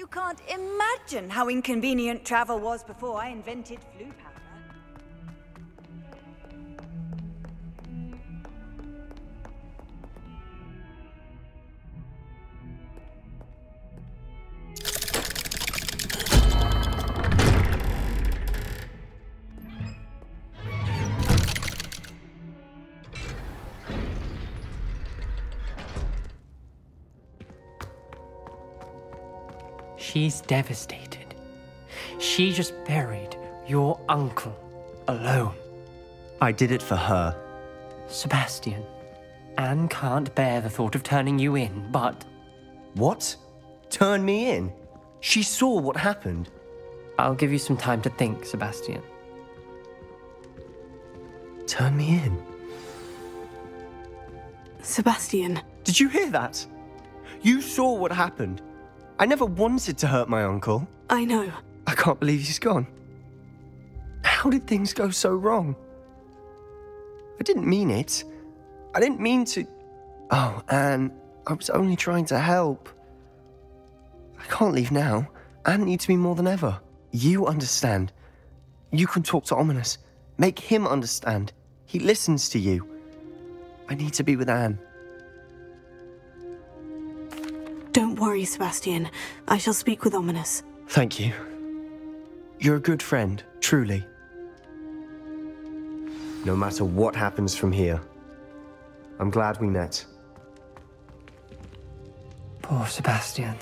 You can't imagine how inconvenient travel was before I invented flu powder. She's devastated. She just buried your uncle alone. I did it for her. Sebastian, Anne can't bear the thought of turning you in, but... What? Turn me in? She saw what happened. I'll give you some time to think, Sebastian. Turn me in? Sebastian. Did you hear that? You saw what happened. I never wanted to hurt my uncle. I know. I can't believe he's gone. How did things go so wrong? I didn't mean it. I didn't mean to... Oh, Anne, I was only trying to help. I can't leave now. Anne needs me more than ever. You understand. You can talk to Ominous. Make him understand. He listens to you. I need to be with Anne. Don't worry, Sebastian. I shall speak with Ominous. Thank you. You're a good friend, truly. No matter what happens from here, I'm glad we met. Poor Sebastian.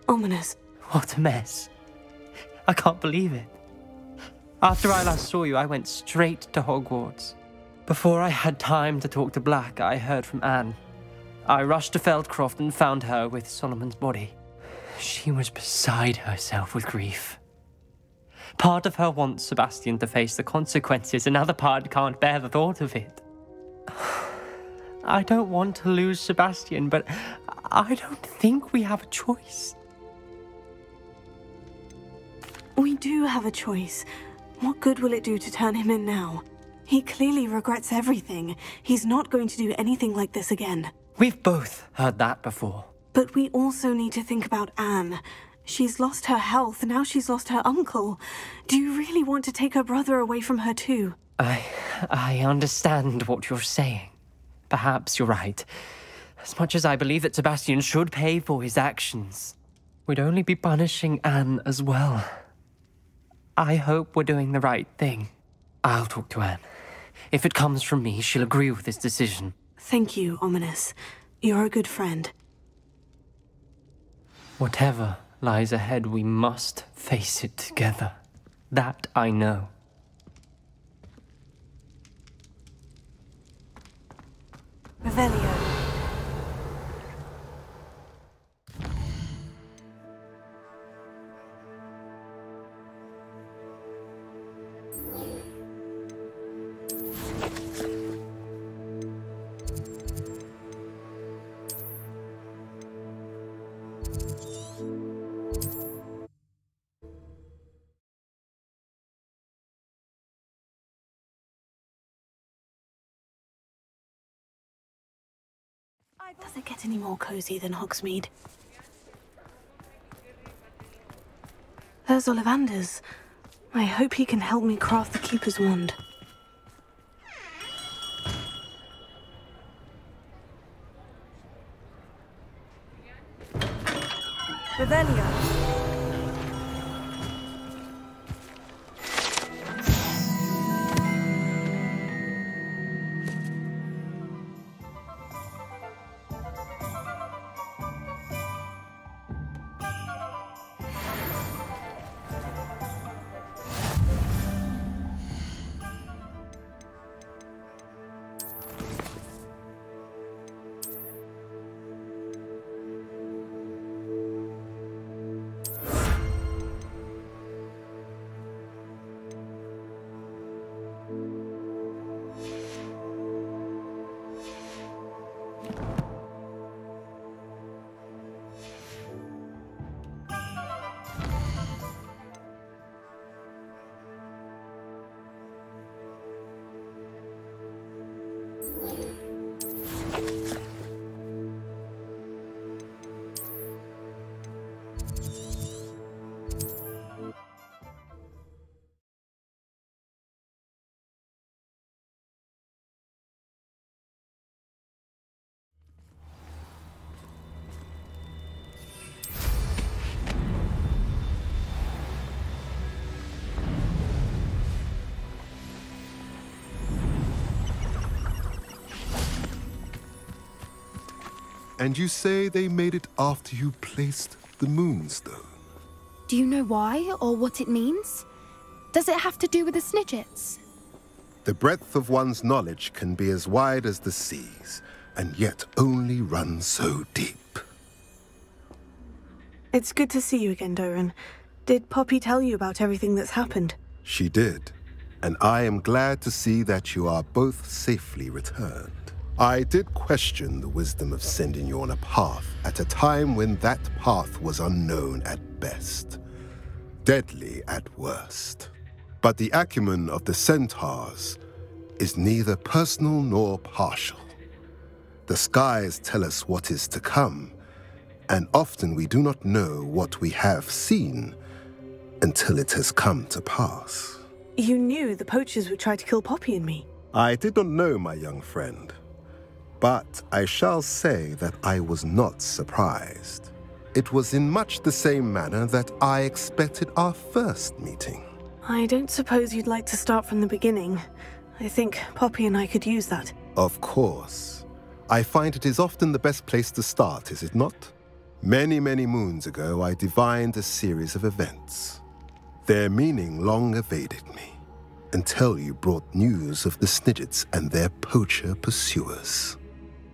Ominous. What a mess. I can't believe it. After I last saw you, I went straight to Hogwarts. Before I had time to talk to Black, I heard from Anne. I rushed to Feldcroft and found her with Solomon's body. She was beside herself with grief. Part of her wants Sebastian to face the consequences, another part can't bear the thought of it. I don't want to lose Sebastian, but I don't think we have a choice. We do have a choice. What good will it do to turn him in now? He clearly regrets everything. He's not going to do anything like this again. We've both heard that before. But we also need to think about Anne. She's lost her health, now she's lost her uncle. Do you really want to take her brother away from her too? I understand what you're saying. Perhaps you're right. As much as I believe that Sebastian should pay for his actions, we'd only be punishing Anne as well. I hope we're doing the right thing. I'll talk to Anne. If it comes from me, she'll agree with this decision. Thank you, Ominous. You're a good friend. Whatever lies ahead, we must face it together. That I know. Revelio. Does it get any more cozy than Hogsmeade? There's Ollivanders. I hope he can help me craft the Keeper's Wand. Revelio. And you say they made it after you placed the Moonstone? Do you know why or what it means? Does it have to do with the Snidgets? The breadth of one's knowledge can be as wide as the seas, and yet only run so deep. It's good to see you again, Doran. Did Poppy tell you about everything that's happened? She did, and I am glad to see that you are both safely returned. I did question the wisdom of sending you on a path at a time when that path was unknown at best, deadly at worst. But the acumen of the centaurs is neither personal nor partial. The skies tell us what is to come, and often we do not know what we have seen until it has come to pass. You knew the poachers would try to kill Poppy and me. I did not know, my young friend, but I shall say that I was not surprised. It was in much the same manner that I expected our first meeting. I don't suppose you'd like to start from the beginning. I think Poppy and I could use that. Of course. I find it is often the best place to start, is it not? Many, many moons ago, I divined a series of events. Their meaning long evaded me, until you brought news of the Snidgets and their poacher pursuers.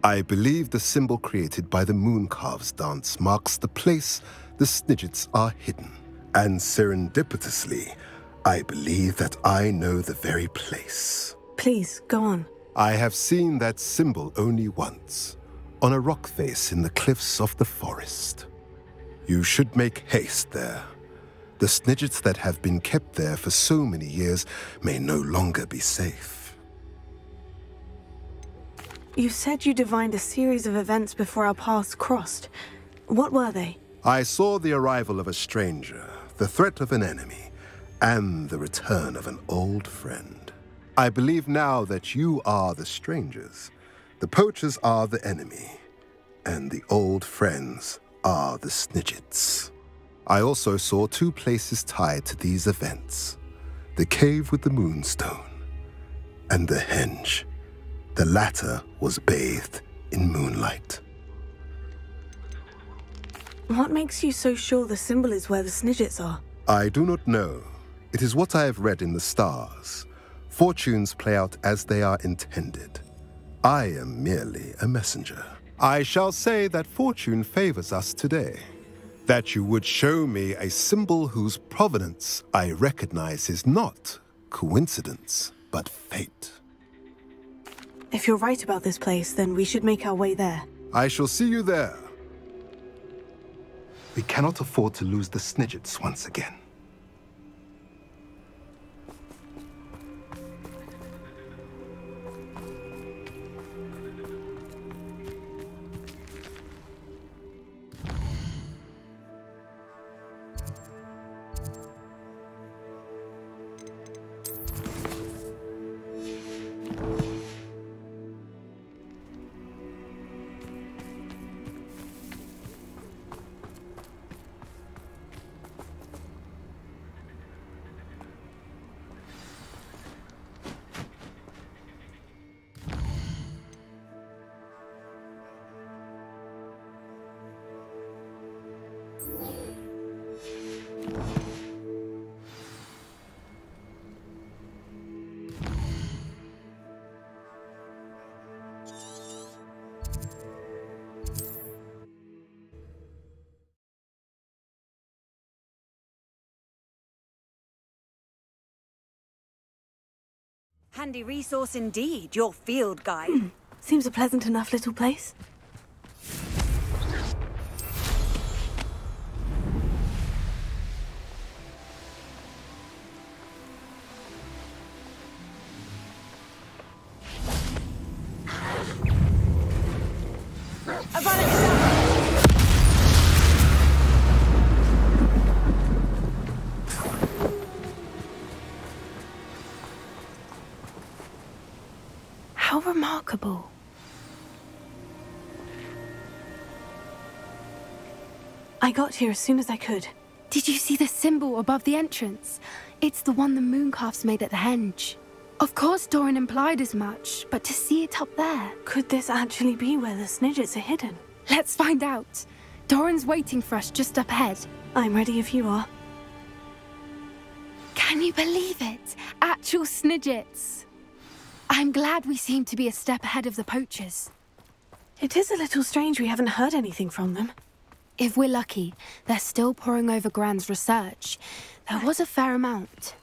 I believe the symbol created by the Mooncalves dance marks the place the Snidgets are hidden. And serendipitously, I believe that I know the very place. Please, go on. I have seen that symbol only once, on a rock face in the cliffs of the forest. You should make haste there. The Snidgets that have been kept there for so many years may no longer be safe. You said you divined a series of events before our paths crossed. What were they? I saw the arrival of a stranger, the threat of an enemy, and the return of an old friend. I believe now that you are the strangers, the poachers are the enemy, and the old friends are the Snidgets. I also saw two places tied to these events: the cave with the Moonstone and the henge. The latter was bathed in moonlight. What makes you so sure the symbol is where the Snidgets are? I do not know. It is what I have read in the stars. Fortunes play out as they are intended. I am merely a messenger. I shall say that fortune favors us today. That you would show me a symbol whose provenance I recognize is not coincidence, but fate. If you're right about this place, then we should make our way there. I shall see you there. We cannot afford to lose the Snidgets once again. Handy resource indeed, your field guide. Seems a pleasant enough little place. How remarkable. I got here as soon as I could. Did you see the symbol above the entrance? It's the one the Mooncalves made at the henge. Of course Doran implied as much, but to see it up there... Could this actually be where the Snidgets are hidden? Let's find out. Doran's waiting for us just up ahead. I'm ready if you are. Can you believe it? Actual Snidgets. I'm glad we seem to be a step ahead of the poachers. It is a little strange we haven't heard anything from them. If we're lucky, they're still poring over Gran's research. There was a fair amount.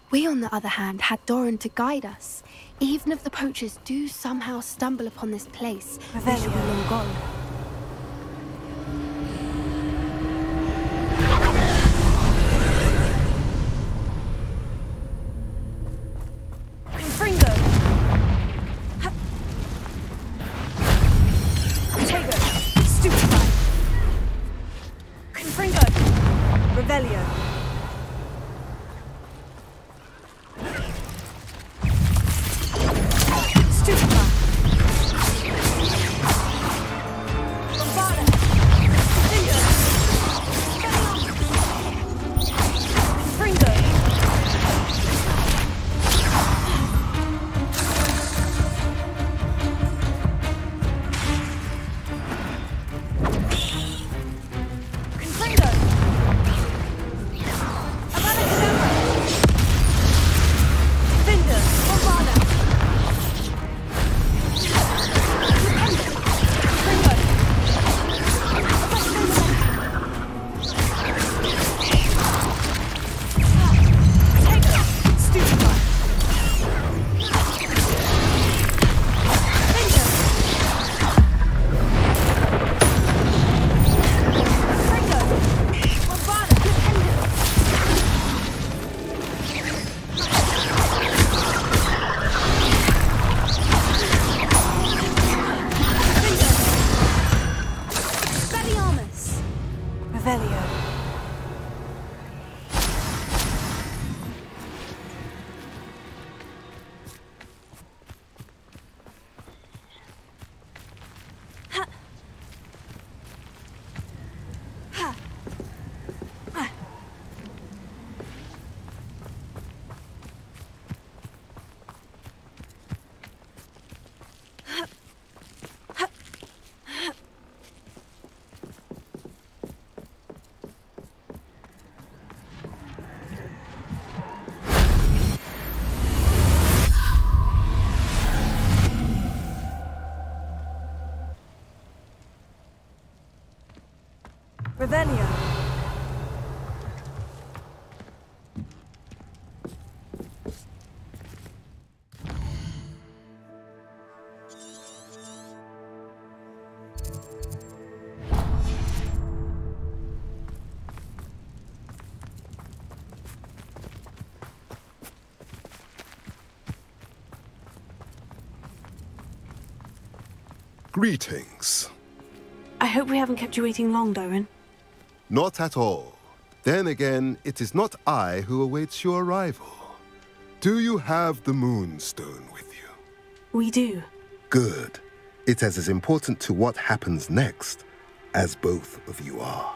We, on the other hand, had Doran to guide us. Even if the poachers do somehow stumble upon this place, we shall be long gone. Confringo! Tego! Stupefy! Confringo! Revelio! Stupefy! Bombarda! Confringo! Confringo! Confringo! Avada Kedavra! Defender! Bombarda! Confringo! Tego! Stupefy! Defender! Confringo! Bombarda! Expelliarmus! Revelio! Revelio! Greetings. I hope we haven't kept you waiting long, Doran. Not at all. Then again, it is not I who awaits your arrival. Do you have the Moonstone with you? We do. Good. It is as important to what happens next as both of you are.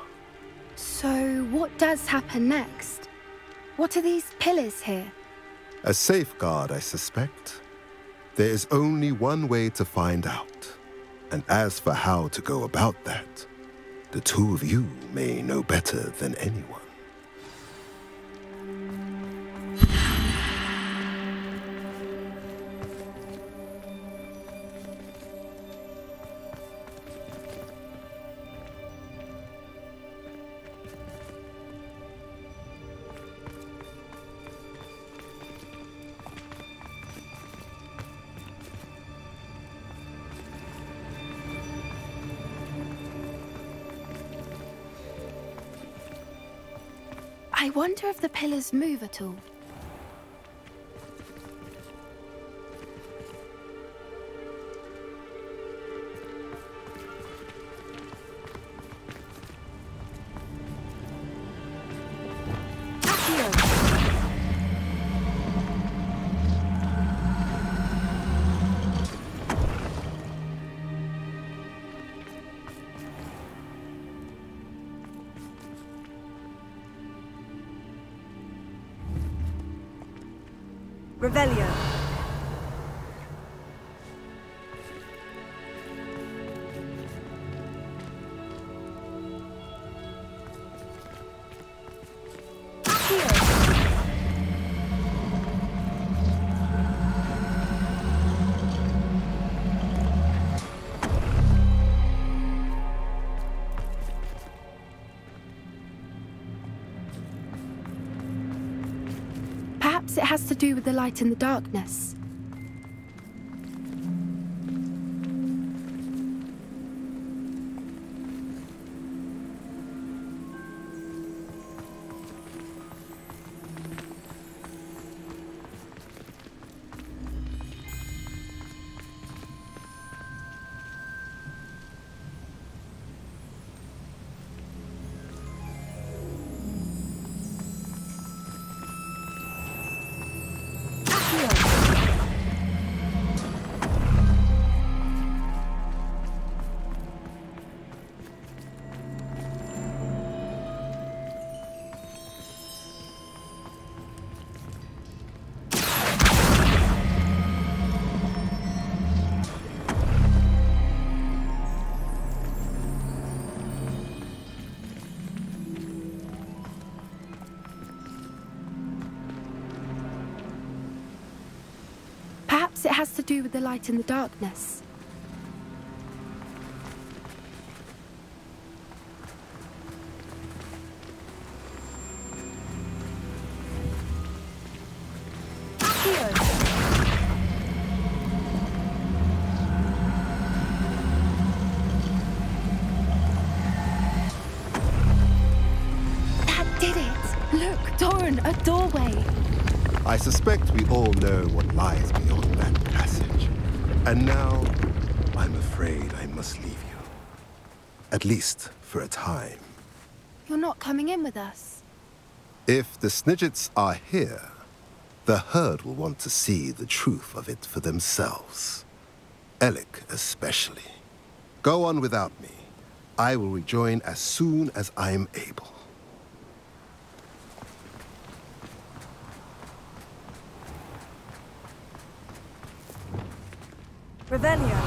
So, what does happen next? What are these pillars here? A safeguard, I suspect. There is only one way to find out. And as for how to go about that, the two of you may know better than anyone. I wonder if the pillars move at all. Revelio. Perhaps it has to do with the light and the darkness. Perhaps it has to do with the light and the darkness. That did it! Look, Doran, a doorway! I suspect we all know what lies beyond that passage. And now, I'm afraid I must leave you. At least for a time. You're not coming in with us. If the Snidgets are here, the herd will want to see the truth of it for themselves. Alec especially. Go on without me. I will rejoin as soon as I'm able. Revelio.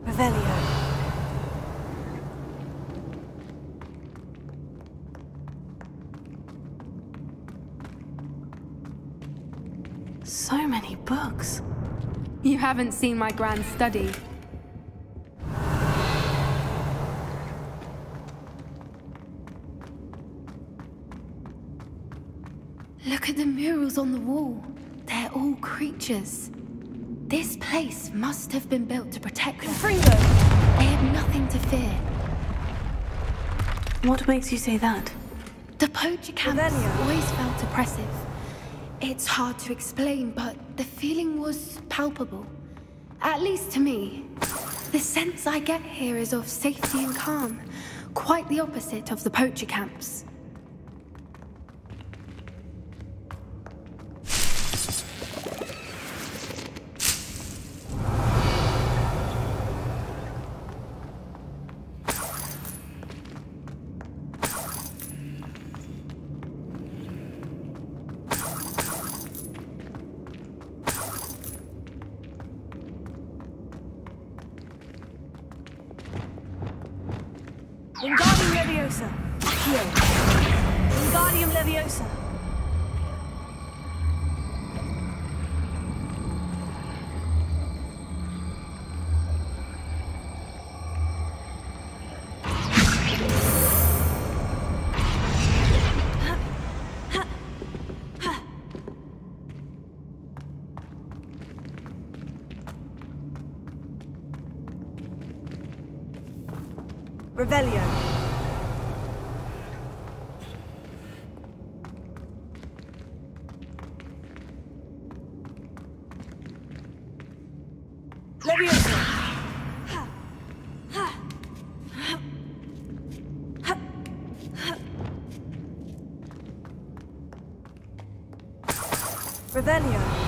Revelio. So many books. You haven't seen my grand study. Look at the murals on the wall. They're all creatures. This place must have been built to protect them. They had nothing to fear. What makes you say that? The poacher camps Revelio. always felt oppressive. It's hard to explain, but the feeling was palpable. At least to me. The sense I get here is of safety and calm. Quite the opposite of the poacher camps. Wingardium Leviosa. Accio. Wingardium Leviosa. Revelio. Leviosa. Revelio.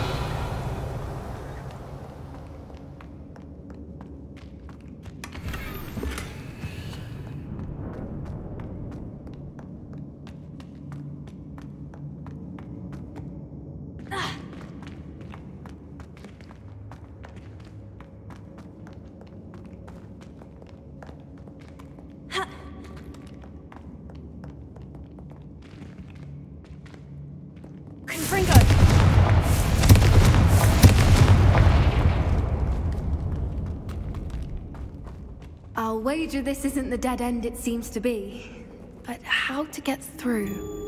I'll wager this isn't the dead end it seems to be. But how to get through?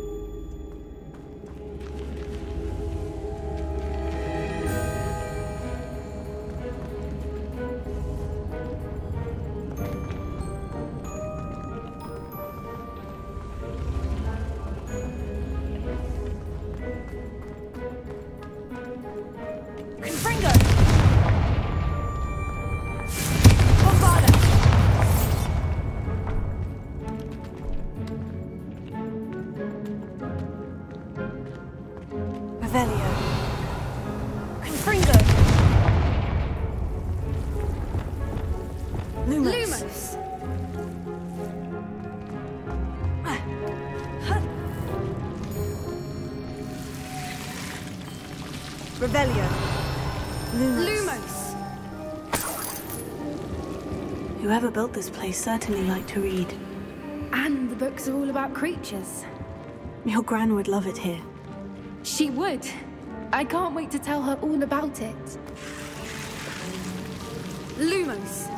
Whoever built this place certainly liked to read. And the books are all about creatures. Your Gran would love it here. She would. I can't wait to tell her all about it. Lumos.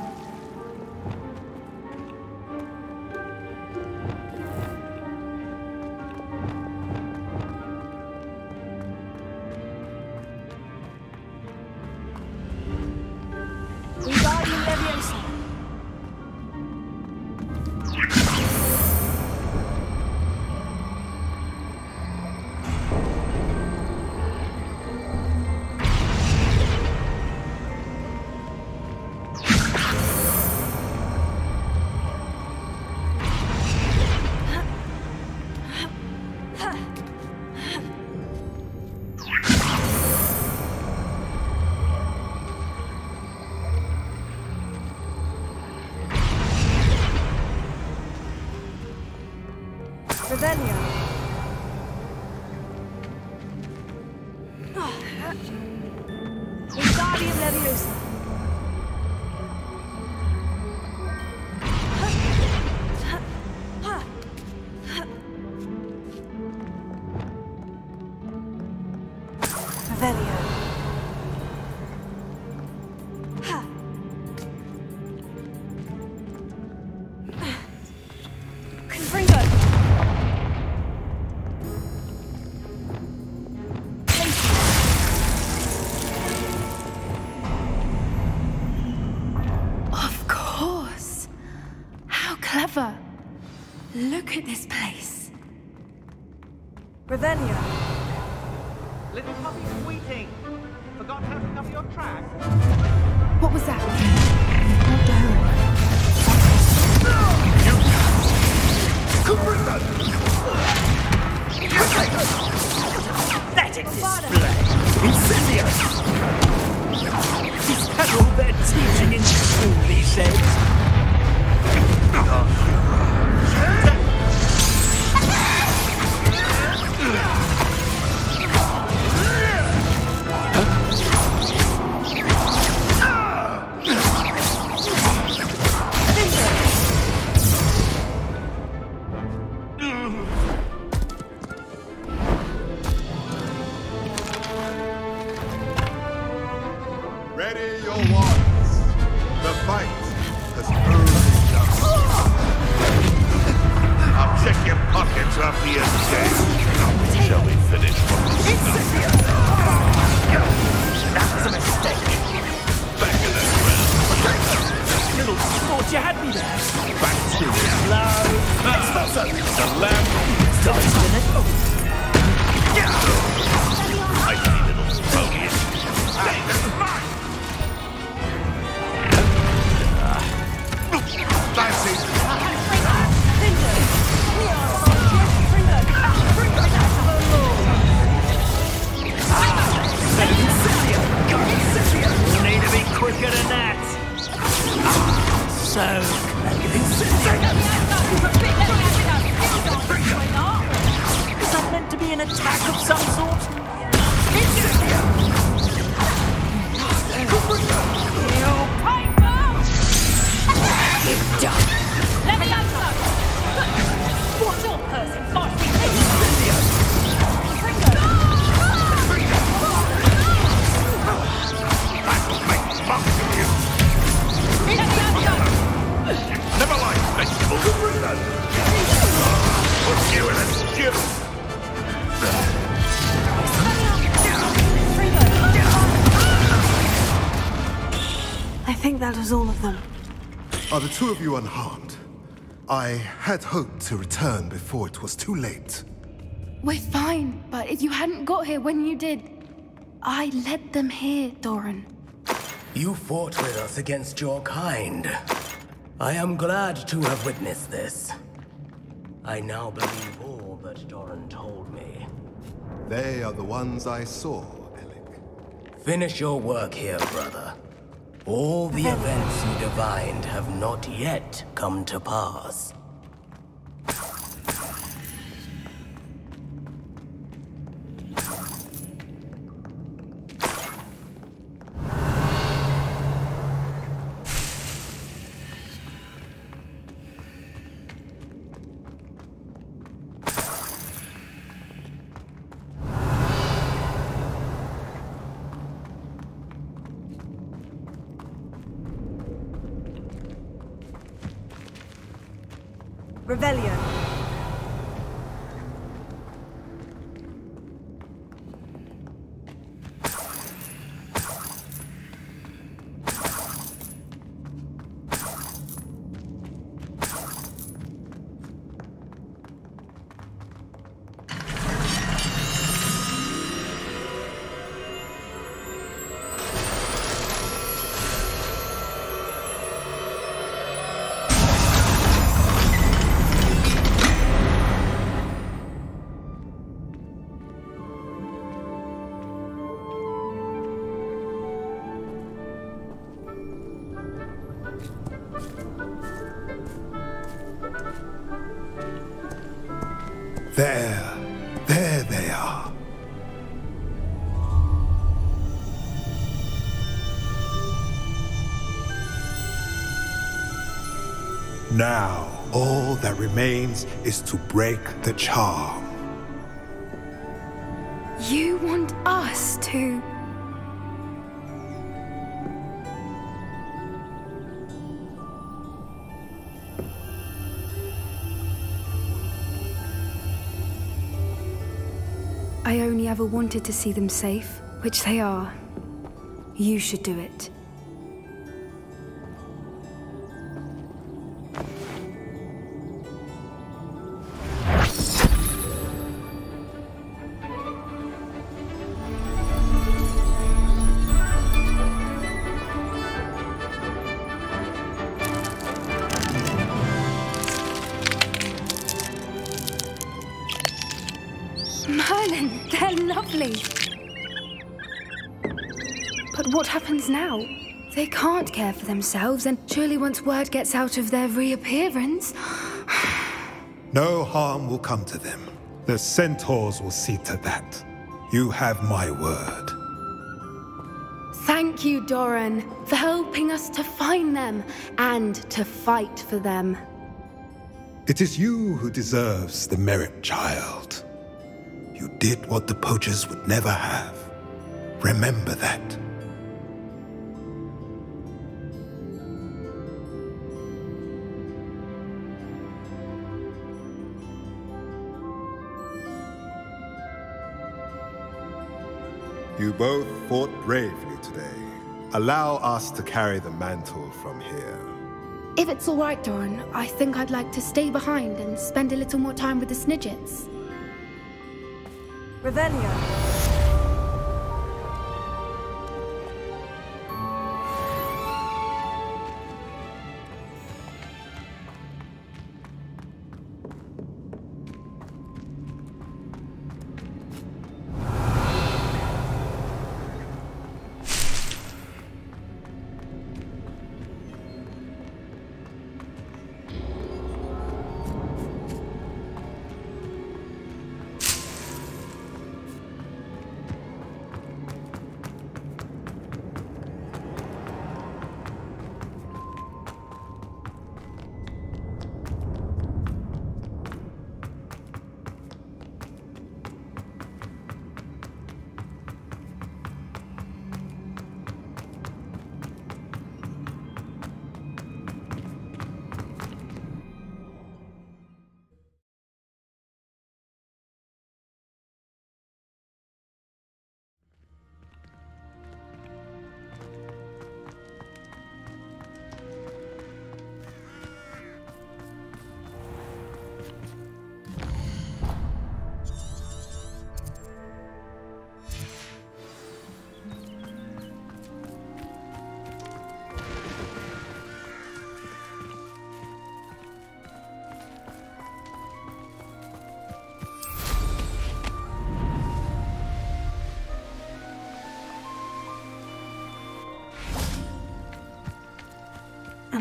Look at this place. Ravenia. Little puppy squeaking. Forgot how to cover your track. What was that? Pathetic display. Incendio. Is that all they're teaching in school these days? Ready your wands. The fight has only begun. I'll check your pockets after your day. Shall we finish what we started? That was a mistake. Back in that round. Little sport, you had me there. Back to it. Hello. The lamp. Dodged in it. I see little ponies. Hey, that's mine. That's it. You need to be quicker than that. So is that meant to be an attack of some sort? You've done. Let me out. What's your person? Might be I will make monks of you. let me out. was all of them. Are the two of you unharmed? I had hoped to return before it was too late. We're fine, but if you hadn't got here when you did, I led them here, Doran. You fought with us against your kind. I am glad to have witnessed this. I now believe all that Doran told me. They are the ones I saw, Alec. Finish your work here, brother. All the events you divined have not yet come to pass. Revelio. There they are. Now, all that remains is to break the charm. You want us to... I only ever wanted to see them safe, which they are. You should do it. Merlin, they're lovely. But what happens now? They can't care for themselves, and surely once word gets out of their reappearance... No harm will come to them. The centaurs will see to that. You have my word. Thank you, Doran, for helping us to find them and to fight for them. It is you who deserves the merit, child. You did what the poachers would never have. Remember that. You both fought bravely today. Allow us to carry the mantle from here. If it's all right, Doran, I think I'd like to stay behind and spend a little more time with the Snidgets. Revelio.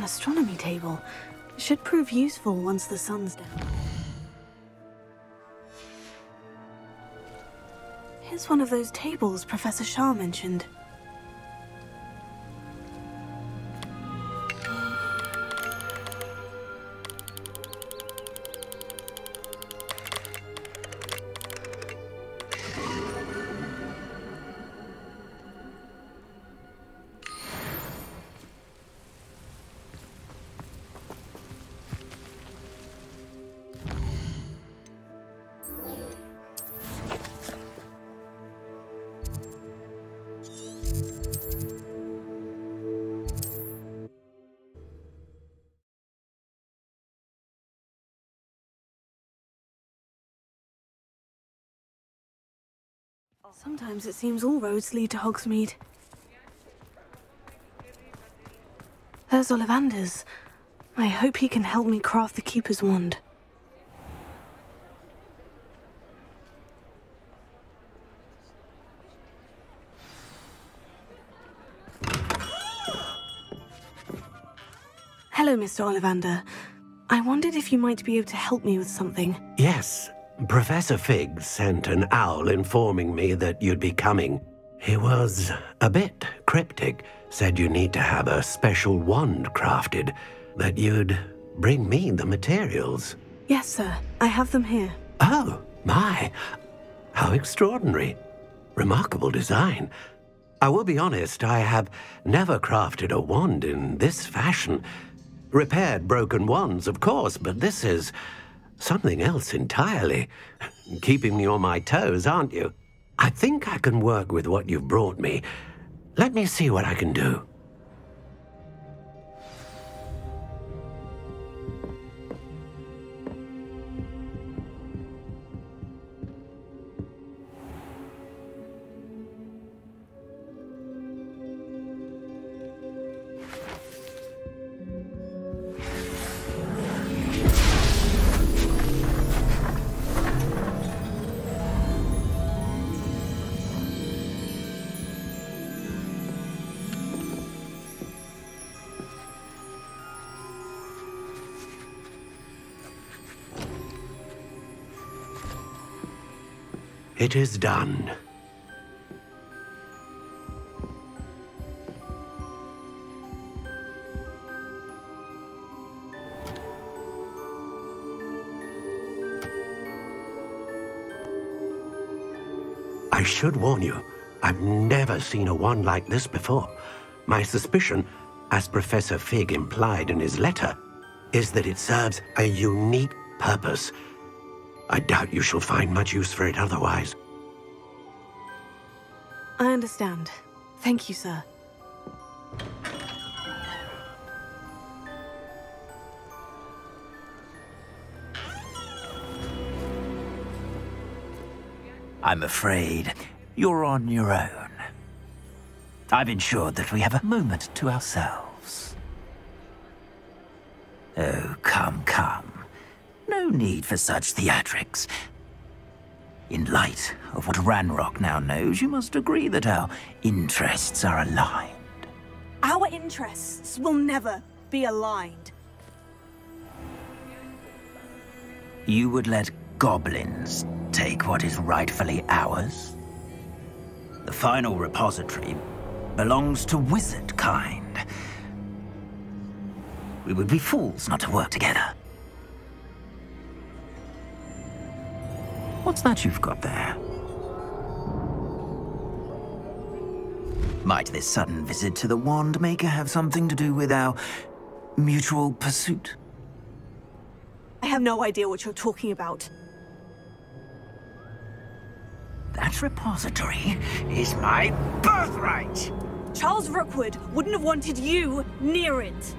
An astronomy table. It should prove useful once the sun's down. Here's one of those tables Professor Shah mentioned. Sometimes it seems all roads lead to Hogsmeade. There's Ollivander's. I hope he can help me craft the Keeper's wand. Hello, Mr. Ollivander. I wondered if you might be able to help me with something. Yes. Professor Fig sent an owl informing me that you'd be coming. He was a bit cryptic, said you need to have a special wand crafted, that you'd bring me the materials. Yes, sir. I have them here. Oh, my. How extraordinary. Remarkable design. I will be honest, I have never crafted a wand in this fashion. Repaired broken wands, of course, but this is something else entirely. Keeping me on my toes, aren't you? I think I can work with what you've brought me. Let me see what I can do. It is done. I should warn you, I've never seen a wand like this before. My suspicion, as Professor Fig implied in his letter, is that it serves a unique purpose. I doubt you shall find much use for it otherwise. I understand. Thank you, sir. I'm afraid you're on your own. I've ensured that we have a moment to ourselves. Oh, come, come. No need for such theatrics. In light of what Ranrock now knows, you must agree that our interests are aligned. Our interests will never be aligned. You would let goblins take what is rightfully ours? The final repository belongs to wizard kind. We would be fools not to work together. What's that you've got there? Might this sudden visit to the Wand Maker have something to do with our mutual pursuit? I have no idea what you're talking about. That repository is my birthright! Charles Rookwood wouldn't have wanted you near it.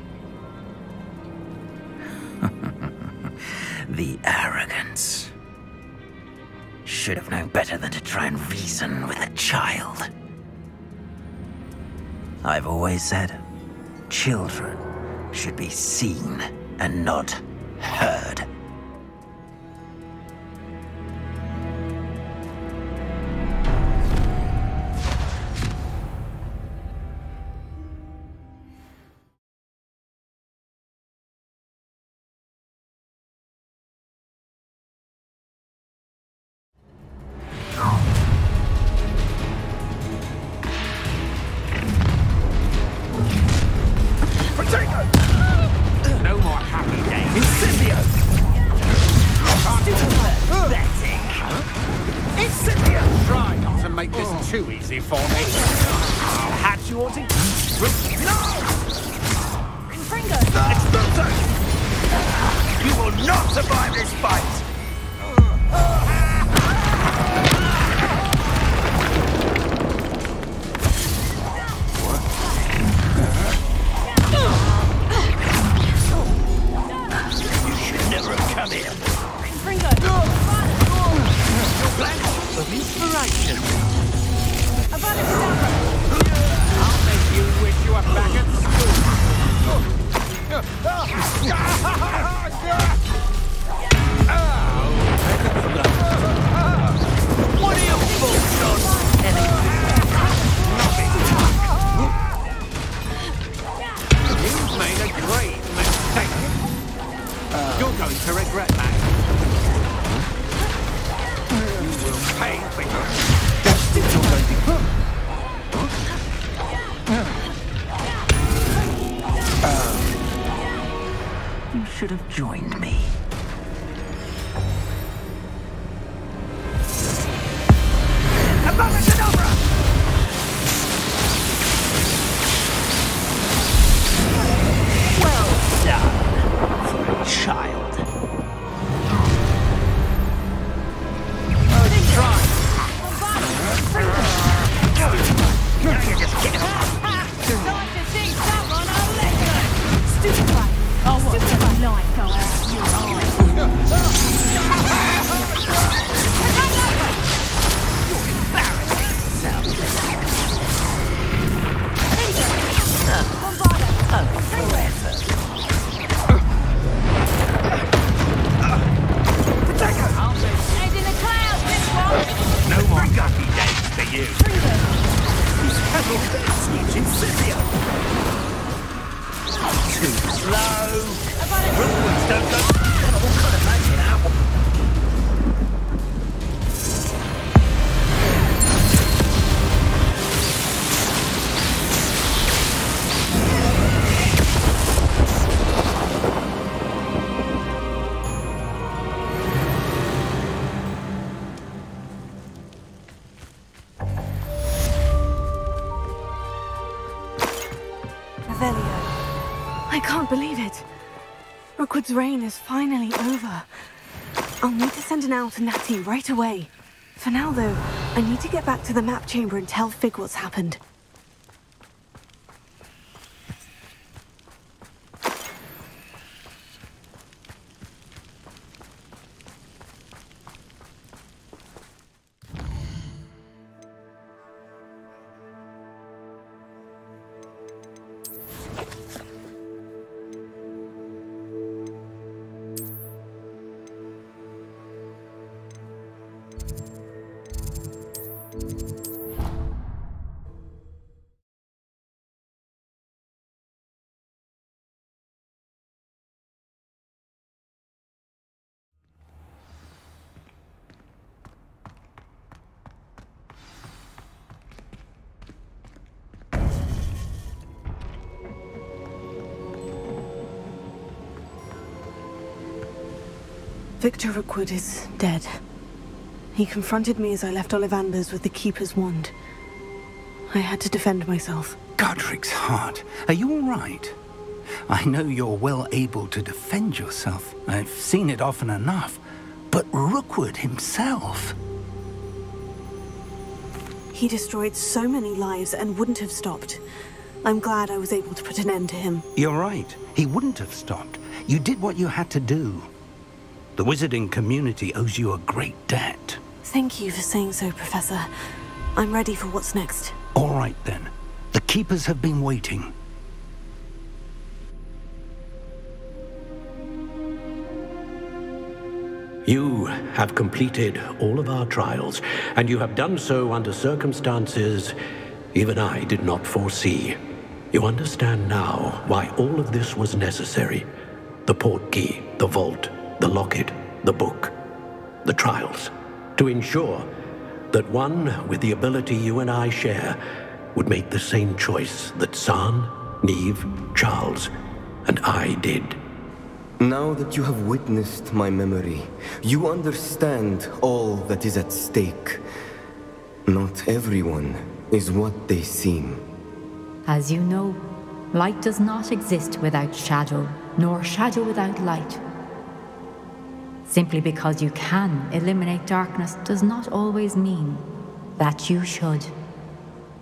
The arrogance. Should have known better than to try and reason with a child. I've always said, children should be seen and not heard. too easy for me. I'll hatch you all to... No! Confringo! Exploso! You will not survive this fight! You should never have come here. Confringo! Blank of inspiration. Avada I'll make you wish you were back at school. What are you fools on? You've made a great mistake. You're going to regret that. You will pay for your You should have joined me. Well done, for a child. You're just kidding. Time to see someone on lesson! Stupefy! Oh, what a light go out your eyes! And in the clouds, this one! No more guppy days for you. These cattle speech in Scythia. Too slow. Rookwards don't go. What kind of magic now? I can't believe it. Rookwood's reign is finally over. I'll need to send an owl to Natty right away. For now, though, I need to get back to the map chamber and tell Fig what's happened. Victor Rookwood is dead. He confronted me as I left Ollivander's with the Keeper's wand. I had to defend myself. Godric's heart. Are you all right? I know you're well able to defend yourself. I've seen it often enough. But Rookwood himself... He destroyed so many lives and wouldn't have stopped. I'm glad I was able to put an end to him. You're right. He wouldn't have stopped. You did what you had to do. The wizarding community owes you a great debt. Thank you for saying so, Professor. I'm ready for what's next. All right, then. The Keepers have been waiting. You have completed all of our trials, and you have done so under circumstances even I did not foresee. You understand now why all of this was necessary. The portkey, the vault, the locket, the book, the trials, to ensure that one with the ability you and I share would make the same choice that San, Neve, Charles, and I did. Now that you have witnessed my memory, you understand all that is at stake. Not everyone is what they seem. As you know, light does not exist without shadow, nor shadow without light. Simply because you can eliminate darkness does not always mean that you should.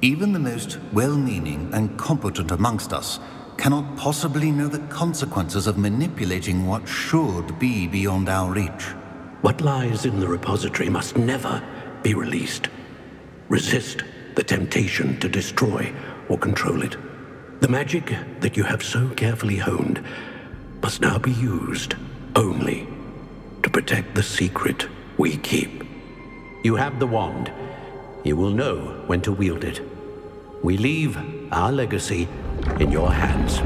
Even the most well-meaning and competent amongst us cannot possibly know the consequences of manipulating what should be beyond our reach. What lies in the repository must never be released. Resist the temptation to destroy or control it. The magic that you have so carefully honed must now be used only to protect the secret we keep. You have the wand. You will know when to wield it. We leave our legacy in your hands.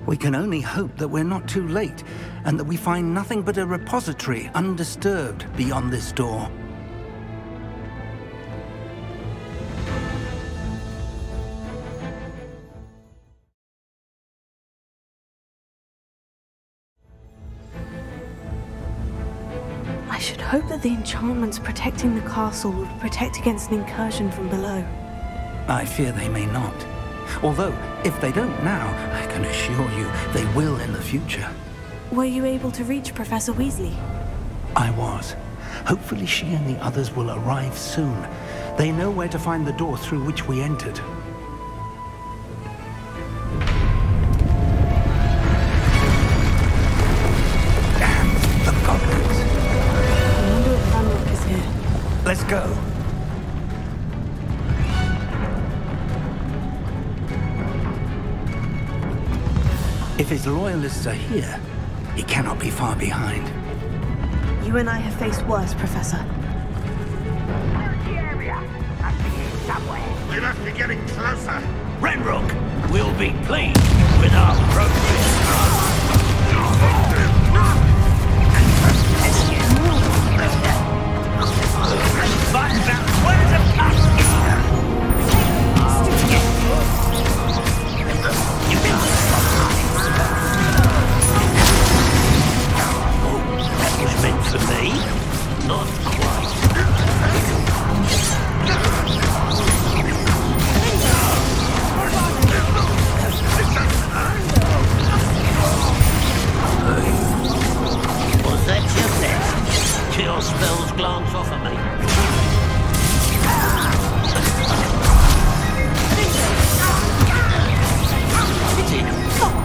We can only hope that we're not too late, and that we find nothing but a repository undisturbed beyond this door. I should hope that the enchantments protecting the castle would protect against an incursion from below. I fear they may not. Although, if they don't now, I can assure you they will in the future. Were you able to reach Professor Weasley? I was. Hopefully she and the others will arrive soon. They know where to find the door through which we entered. Damn the goblins. I wonder if Ranrock is here. Let's go. If his loyalists are here, he cannot be far behind. You and I have faced worse, Professor. The area must be here somewhere. We must be getting closer. Ranrock will be pleased with our progress. Find out where to pass. Meant for me? Not quite. Was that your best? Kill spells glance off of me.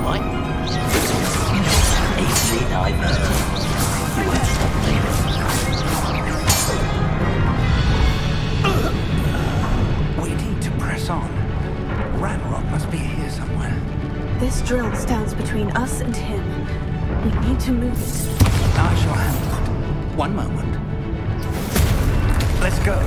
Right? Easily diverted. We need to press on. Ranrock must be here somewhere. This drill stands between us and him. We need to move it. I shall handle it. One moment. Let's go.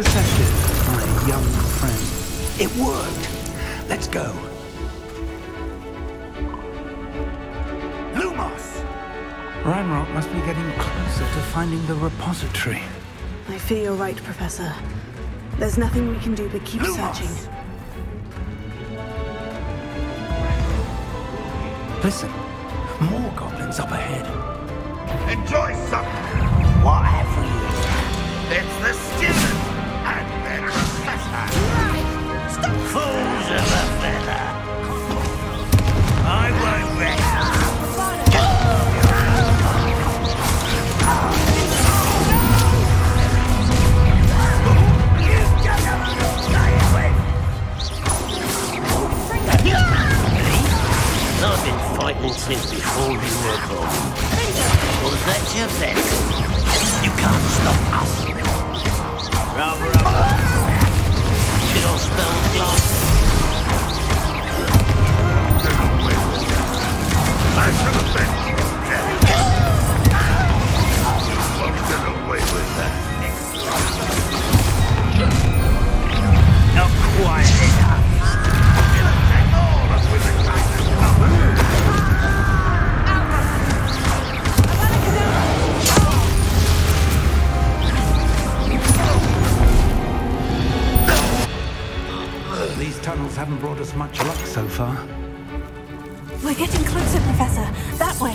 perceptive, my young friend. It worked. Let's go. Lumos! Ranrock must be getting closer to finding the repository. I fear you're right, Professor. There's nothing we can do but keep searching. Listen, more goblins up ahead. Enjoy some. What have we? It's the student and their professor. Stop fools of a feather. I won't rest. I've been fighting since before you were born. Was that your bet? You can't stop us. Rubber up. Should I spell glass? I should have been. Get away with that. Not quite enough. These tunnels haven't brought us much luck so far. We're getting closer, Professor. That way.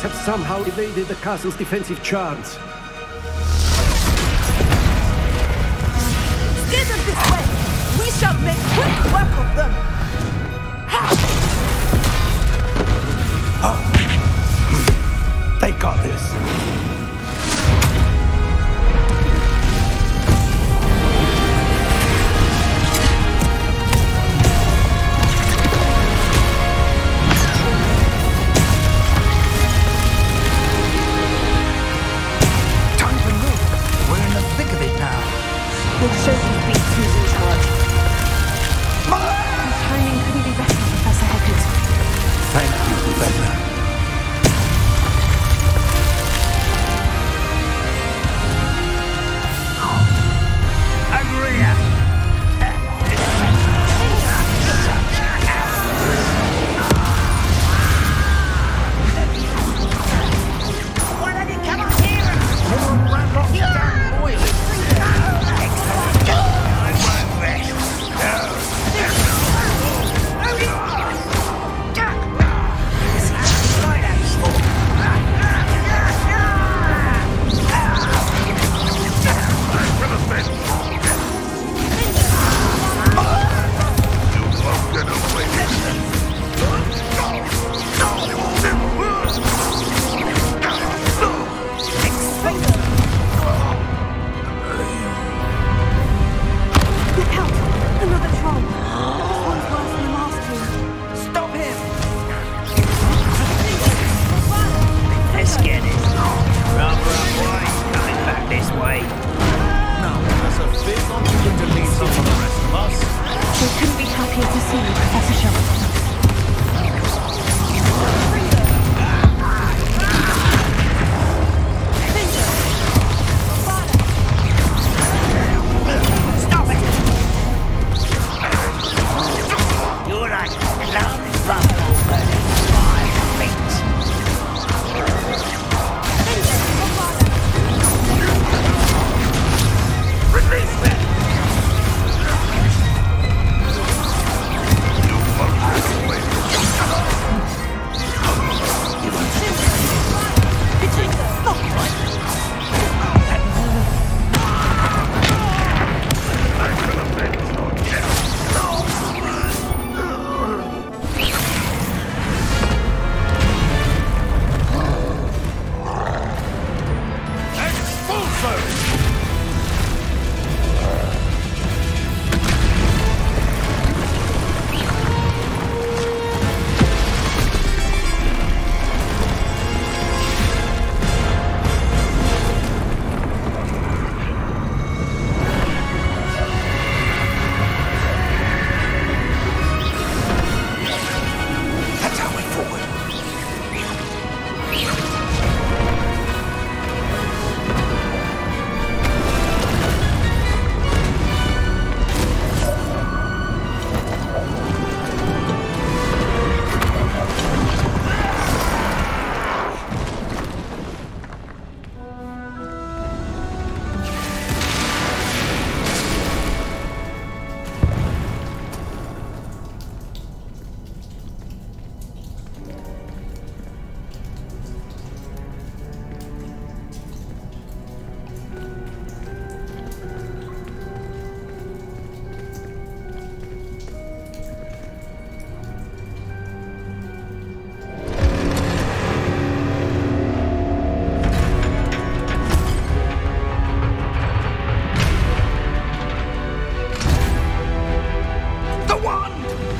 Have somehow evaded the castle's defensive charms. Steer them this way! We shall make quick work of them! Oh. They got this. We'll show these beats who's in charge. The timing couldn't be better, Professor Heckert. Thank you, Professor.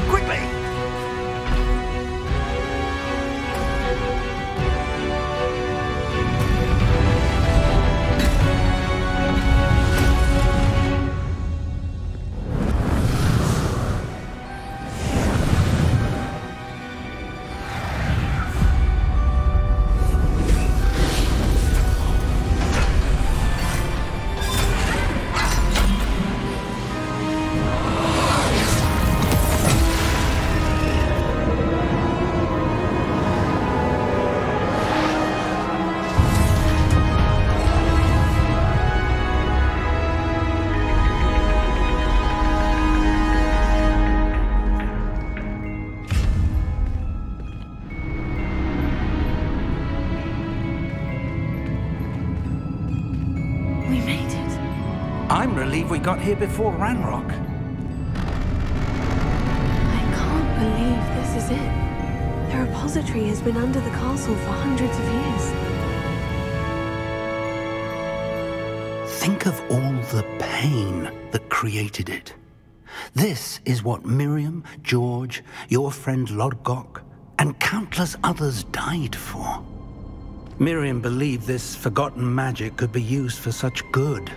Quickly! I'm relieved we got here before Ranrock. I can't believe this is it. The repository has been under the castle for hundreds of years. Think of all the pain that created it. This is what Miriam, George, your friend Lodgok, and countless others died for. Miriam believed this forgotten magic could be used for such good.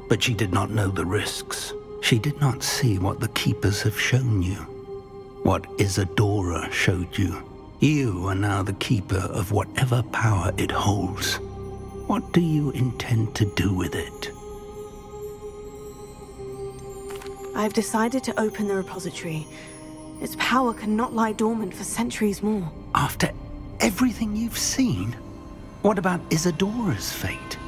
But she did not know the risks. She did not see what the Keepers have shown you. What Isadora showed you. You are now the Keeper of whatever power it holds. What do you intend to do with it? I've decided to open the repository. Its power cannot lie dormant for centuries more. After everything you've seen? What about Isadora's fate?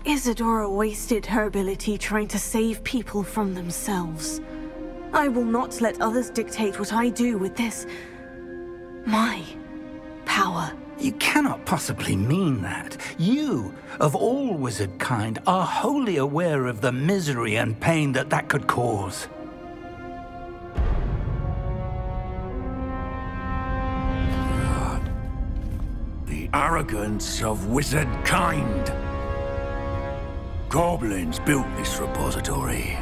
Isadora wasted her ability trying to save people from themselves. I will not let others dictate what I do with this... my power. You cannot possibly mean that. You, of all wizard kind, are wholly aware of the misery and pain that could cause. The arrogance of wizard kind. Goblins built this repository.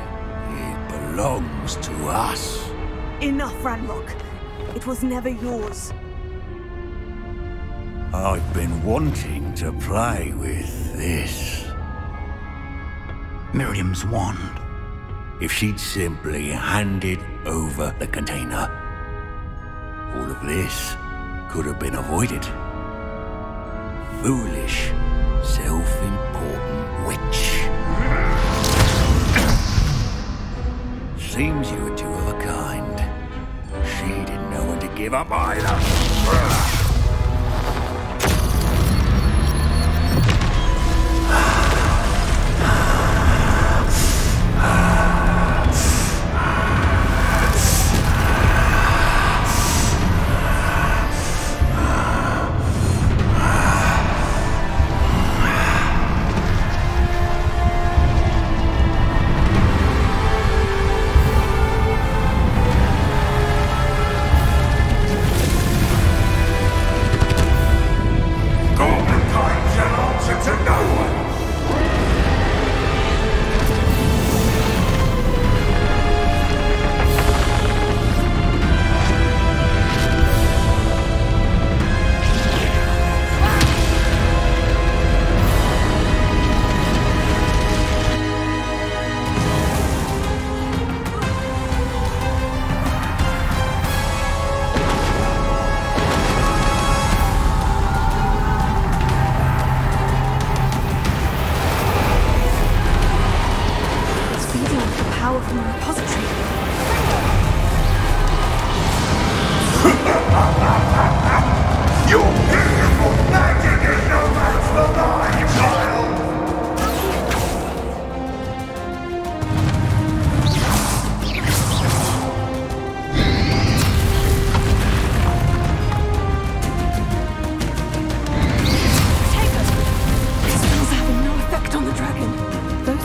It belongs to us. Enough, Ranrock. It was never yours. I've been wanting to play with this. Miriam's wand. If she'd simply handed over the container, all of this could have been avoided. Foolish, self-important witch. Seems you were two of a kind. She didn't know when to give up either.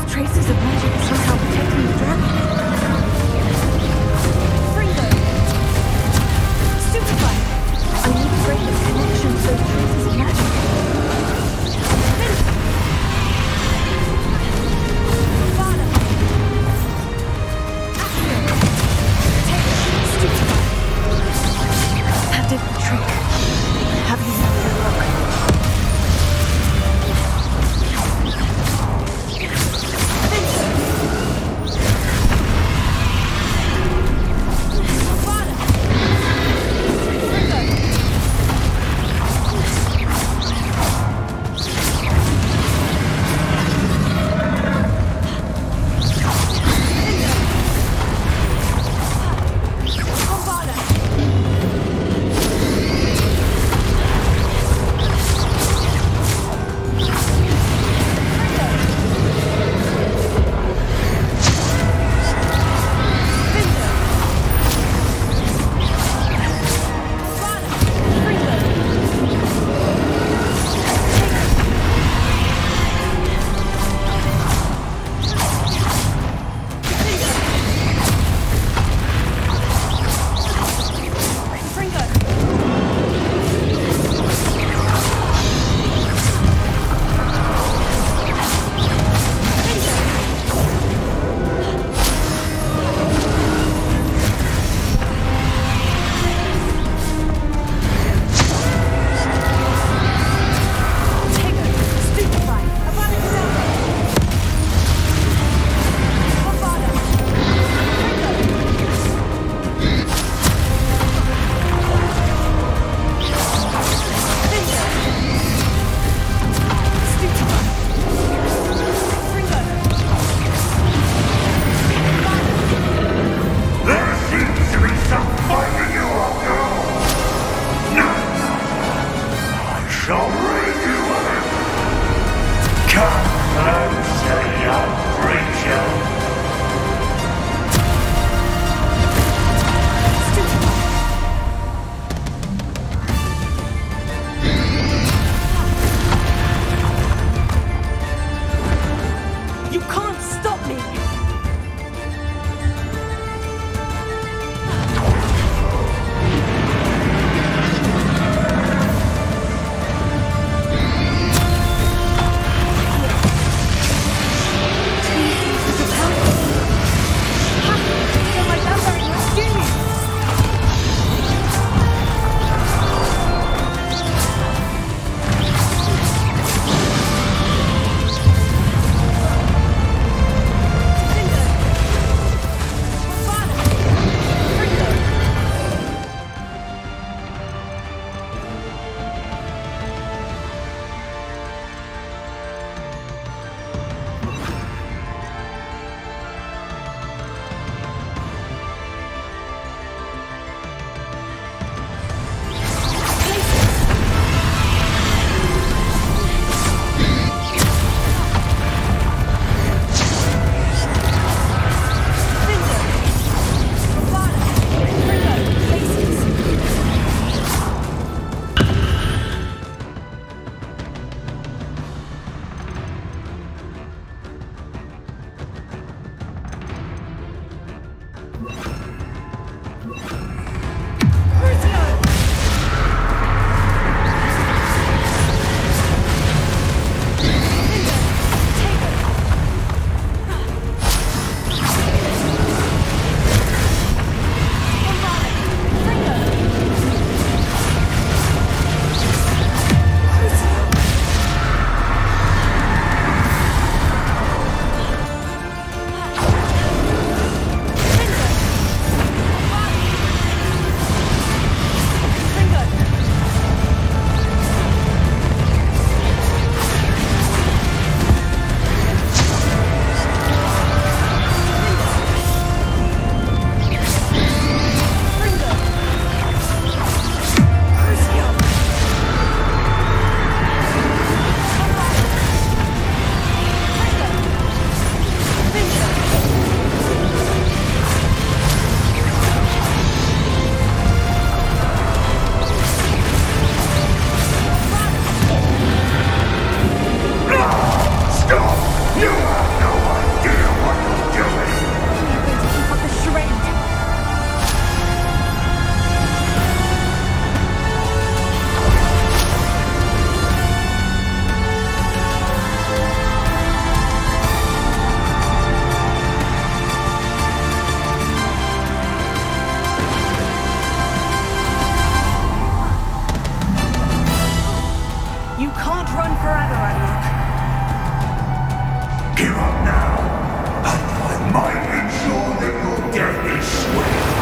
Traces of magic somehow protecting the dragon. might ensure that your death is swift.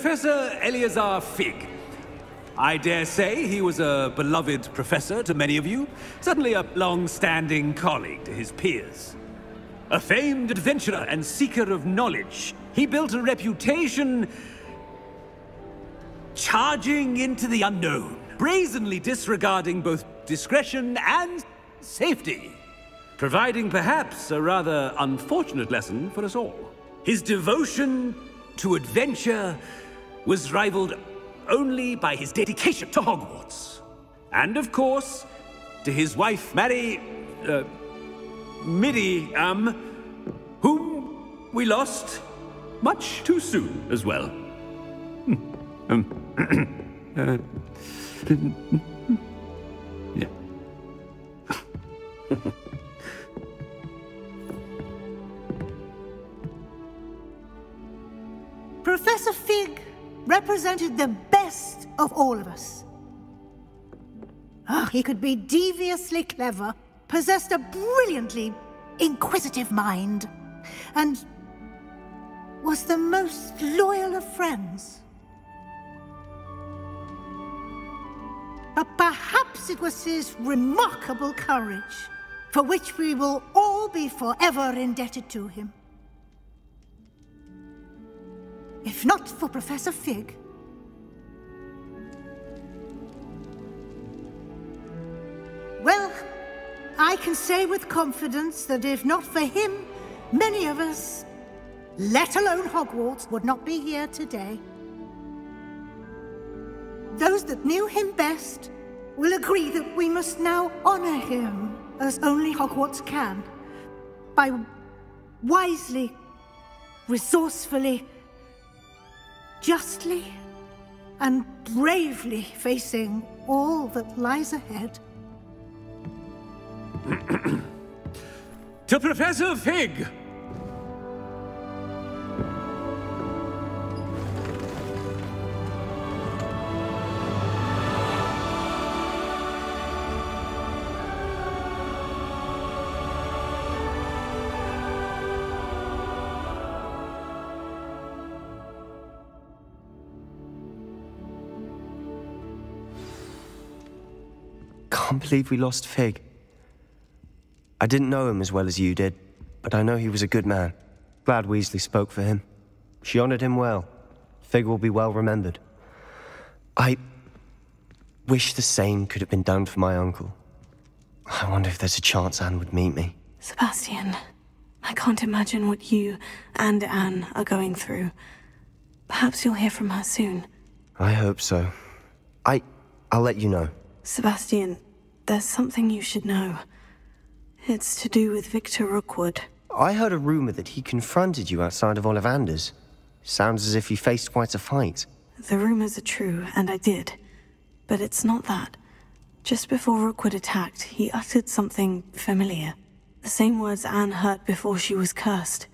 Professor Eleazar Fig. I dare say he was a beloved professor to many of you, certainly a long-standing colleague to his peers. A famed adventurer and seeker of knowledge, he built a reputation charging into the unknown, brazenly disregarding both discretion and safety, providing perhaps a rather unfortunate lesson for us all. His devotion to adventure was rivaled only by his dedication to Hogwarts. And of course, to his wife, Miriam, whom we lost much too soon as well. Yeah. Professor Fig represented the best of all of us. He could be deviously clever, possessed a brilliantly inquisitive mind, and was the most loyal of friends. But perhaps it was his remarkable courage, for which we will all be forever indebted to him. If not for Professor Fig, well, I can say with confidence that if not for him, many of us, let alone Hogwarts, would not be here today. Those that knew him best will agree that we must now honor him as only Hogwarts can, by wisely, resourcefully, justly, and bravely facing all that lies ahead. To Professor Fig! Can't believe we lost Fig. I didn't know him as well as you did, but I know he was a good man. Glad Weasley spoke for him. She honored him well. Fig will be well remembered. I wish the same could have been done for my uncle. I wonder if there's a chance Anne would meet me. Sebastian, I can't imagine what you and Anne are going through. Perhaps you'll hear from her soon. I hope so. I'll let you know. Sebastian, there's something you should know. It's to do with Victor Rookwood. I heard a rumor that he confronted you outside of Ollivander's. Sounds as if you faced quite a fight. The rumors are true, and I did. But it's not that. Just before Rookwood attacked, he uttered something familiar. The same words Anne heard before she was cursed.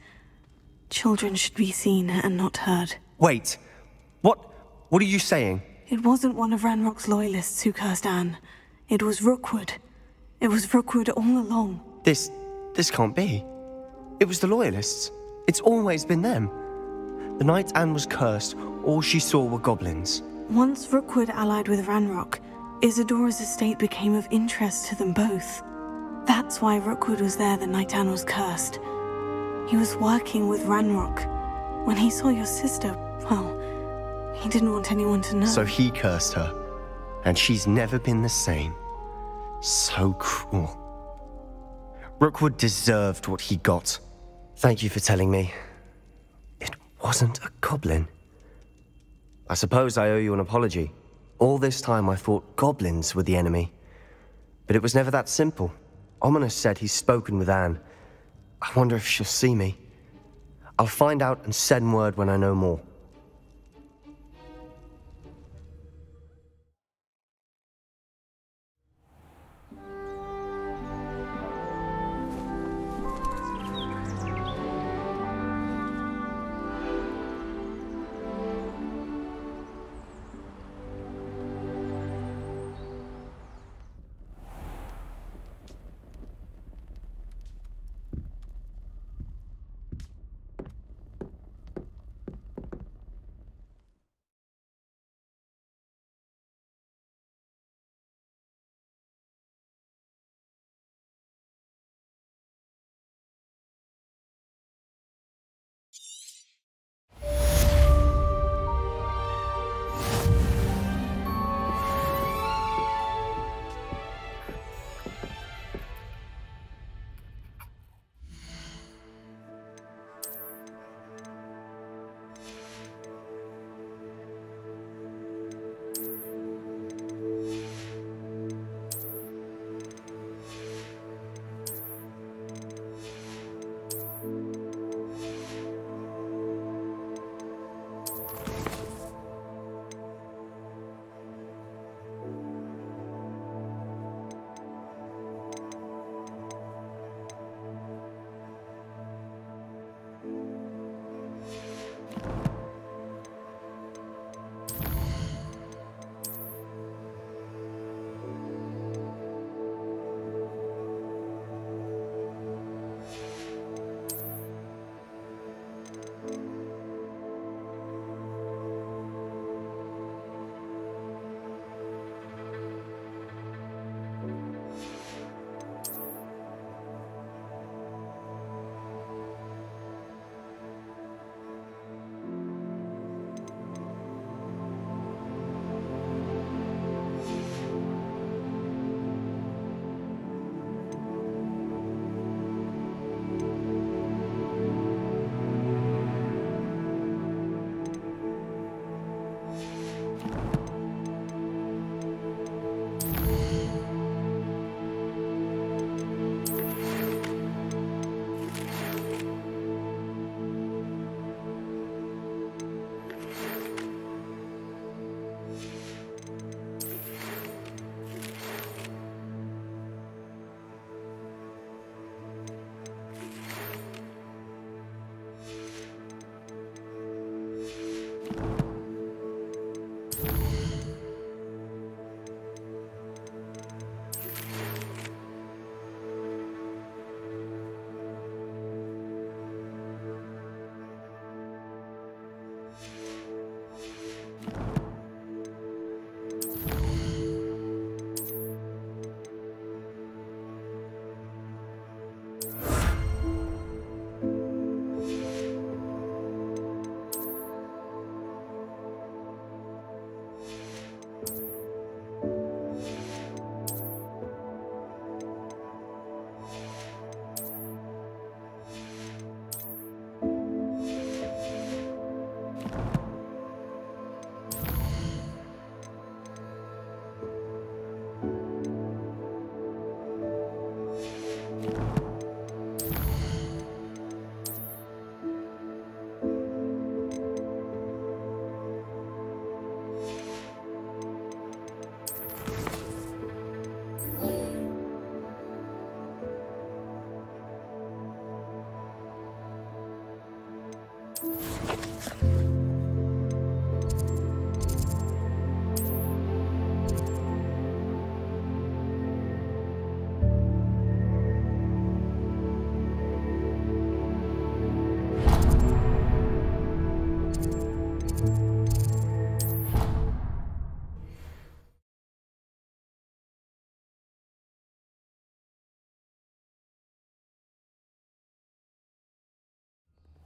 Children should be seen and not heard. Wait. What are you saying? It wasn't one of Ranrock's loyalists who cursed Anne. It was Rookwood. It was Rookwood all along. This can't be. It was the Loyalists. It's always been them. The night Anne was cursed, all she saw were goblins. Once Rookwood allied with Ranrock, Isadora's estate became of interest to them both. That's why Rookwood was there the night Anne was cursed. He was working with Ranrock. When he saw your sister, well, he didn't want anyone to know. So he cursed her, and she's never been the same. So cruel. Rookwood deserved what he got. Thank you for telling me. It wasn't a goblin. I suppose I owe you an apology. All this time I thought goblins were the enemy. But it was never that simple. Ominous said he's spoken with Anne. I wonder if she'll see me. I'll find out and send word when I know more.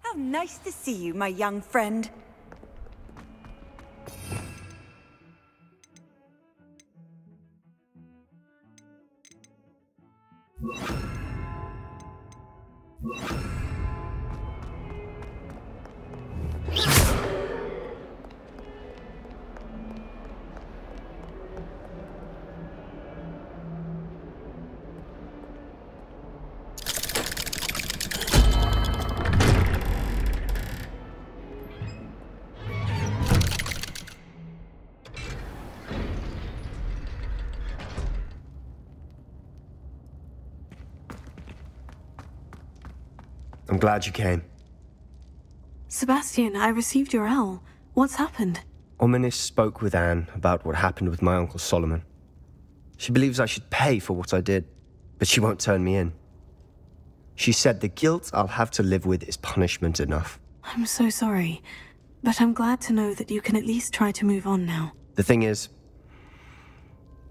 How nice to see you, my young friend. I'm glad you came. Sebastian, I received your owl. What's happened? Ominis spoke with Anne about what happened with my Uncle Solomon. She believes I should pay for what I did, but she won't turn me in. She said the guilt I'll have to live with is punishment enough. I'm so sorry, but I'm glad to know that you can at least try to move on now. The thing is,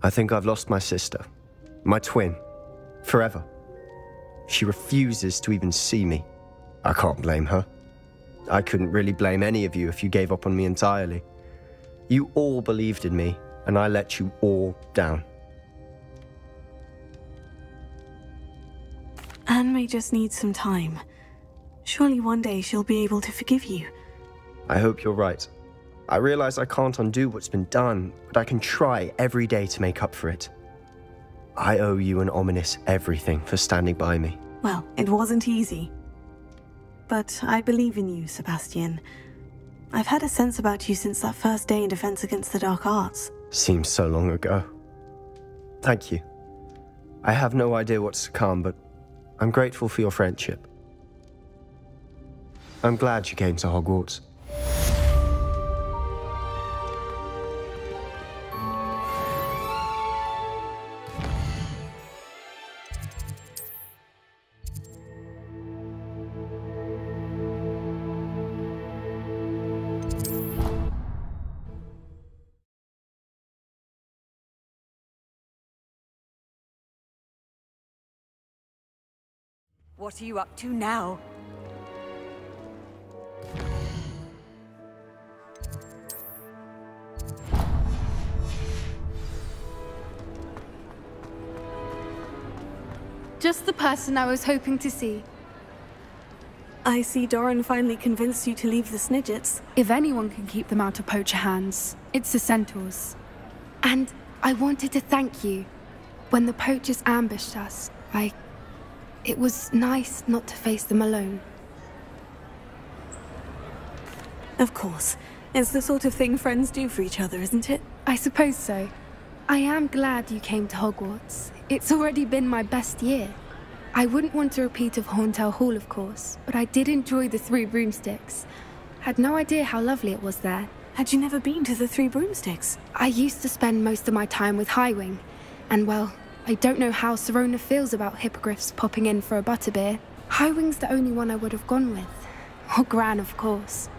I think I've lost my sister, my twin, forever. She refuses to even see me. I can't blame her. I couldn't really blame any of you if you gave up on me entirely. You all believed in me, and I let you all down. Anne may just need some time. Surely one day she'll be able to forgive you. I hope you're right. I realize I can't undo what's been done, but I can try every day to make up for it. I owe you and Ominis everything for standing by me. Well, it wasn't easy. But I believe in you, Sebastian. I've had a sense about you since that first day in Defense Against the Dark Arts. Seems so long ago. Thank you. I have no idea what's to come, but I'm grateful for your friendship. I'm glad you came to Hogwarts. What are you up to now? Just the person I was hoping to see. I see Doran finally convinced you to leave the Snidgets. If anyone can keep them out of poacher hands, it's the centaurs. And I wanted to thank you. When the poachers ambushed us, it was nice not to face them alone. Of course. It's the sort of thing friends do for each other, isn't it? I suppose so. I am glad you came to Hogwarts. It's already been my best year. I wouldn't want a repeat of Horntail Hall, of course, but I did enjoy the Three Broomsticks. Had no idea how lovely it was there. Had you never been to the Three Broomsticks? I used to spend most of my time with Highwing, and well, I don't know how Serona feels about hippogriffs popping in for a butterbeer. Highwing's the only one I would have gone with. Or Gran, of course.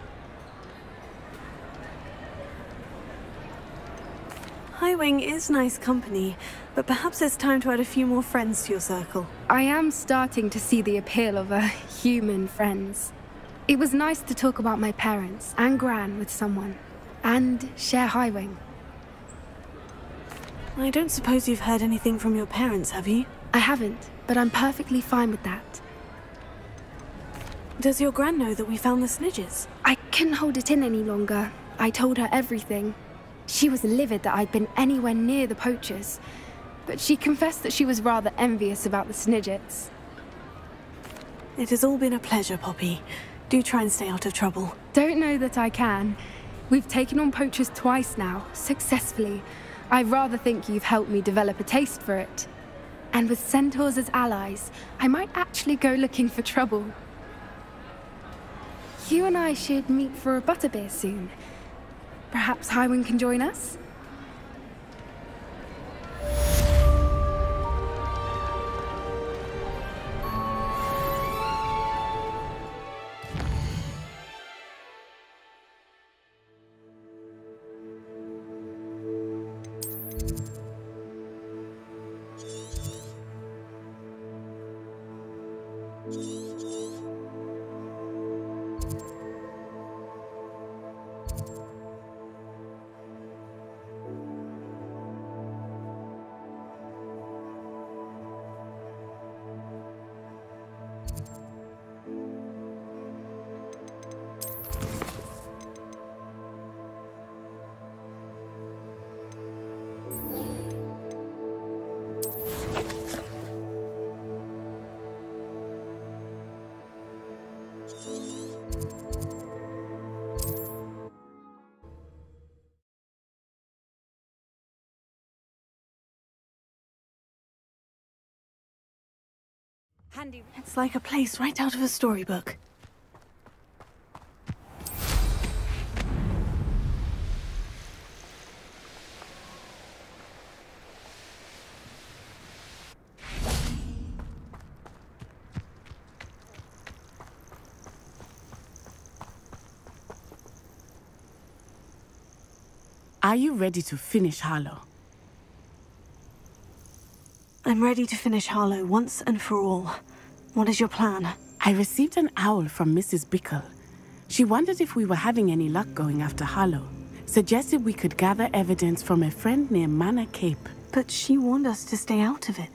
Highwing is nice company, but perhaps it's time to add a few more friends to your circle. I am starting to see the appeal of human friends. It was nice to talk about my parents and Gran with someone, and share Highwing. I don't suppose you've heard anything from your parents, have you? I haven't, but I'm perfectly fine with that. Does your Gran know that we found the Snidgets? I couldn't hold it in any longer. I told her everything. She was livid that I'd been anywhere near the poachers, but she confessed that she was rather envious about the Snidgets. It has all been a pleasure, Poppy. Do try and stay out of trouble. Don't know that I can. We've taken on poachers twice now, successfully. I rather think you've helped me develop a taste for it. And with centaurs as allies, I might actually go looking for trouble. You and I should meet for a butterbeer soon. Perhaps Highwing can join us? Handy. It's like a place right out of a storybook. Are you ready to finish Harlow? I'm ready to finish Harlow once and for all. What is your plan? I received an owl from Mrs. Bickle. She wondered if we were having any luck going after Harlow. Suggested we could gather evidence from a friend near Manor Cape. But she warned us to stay out of it.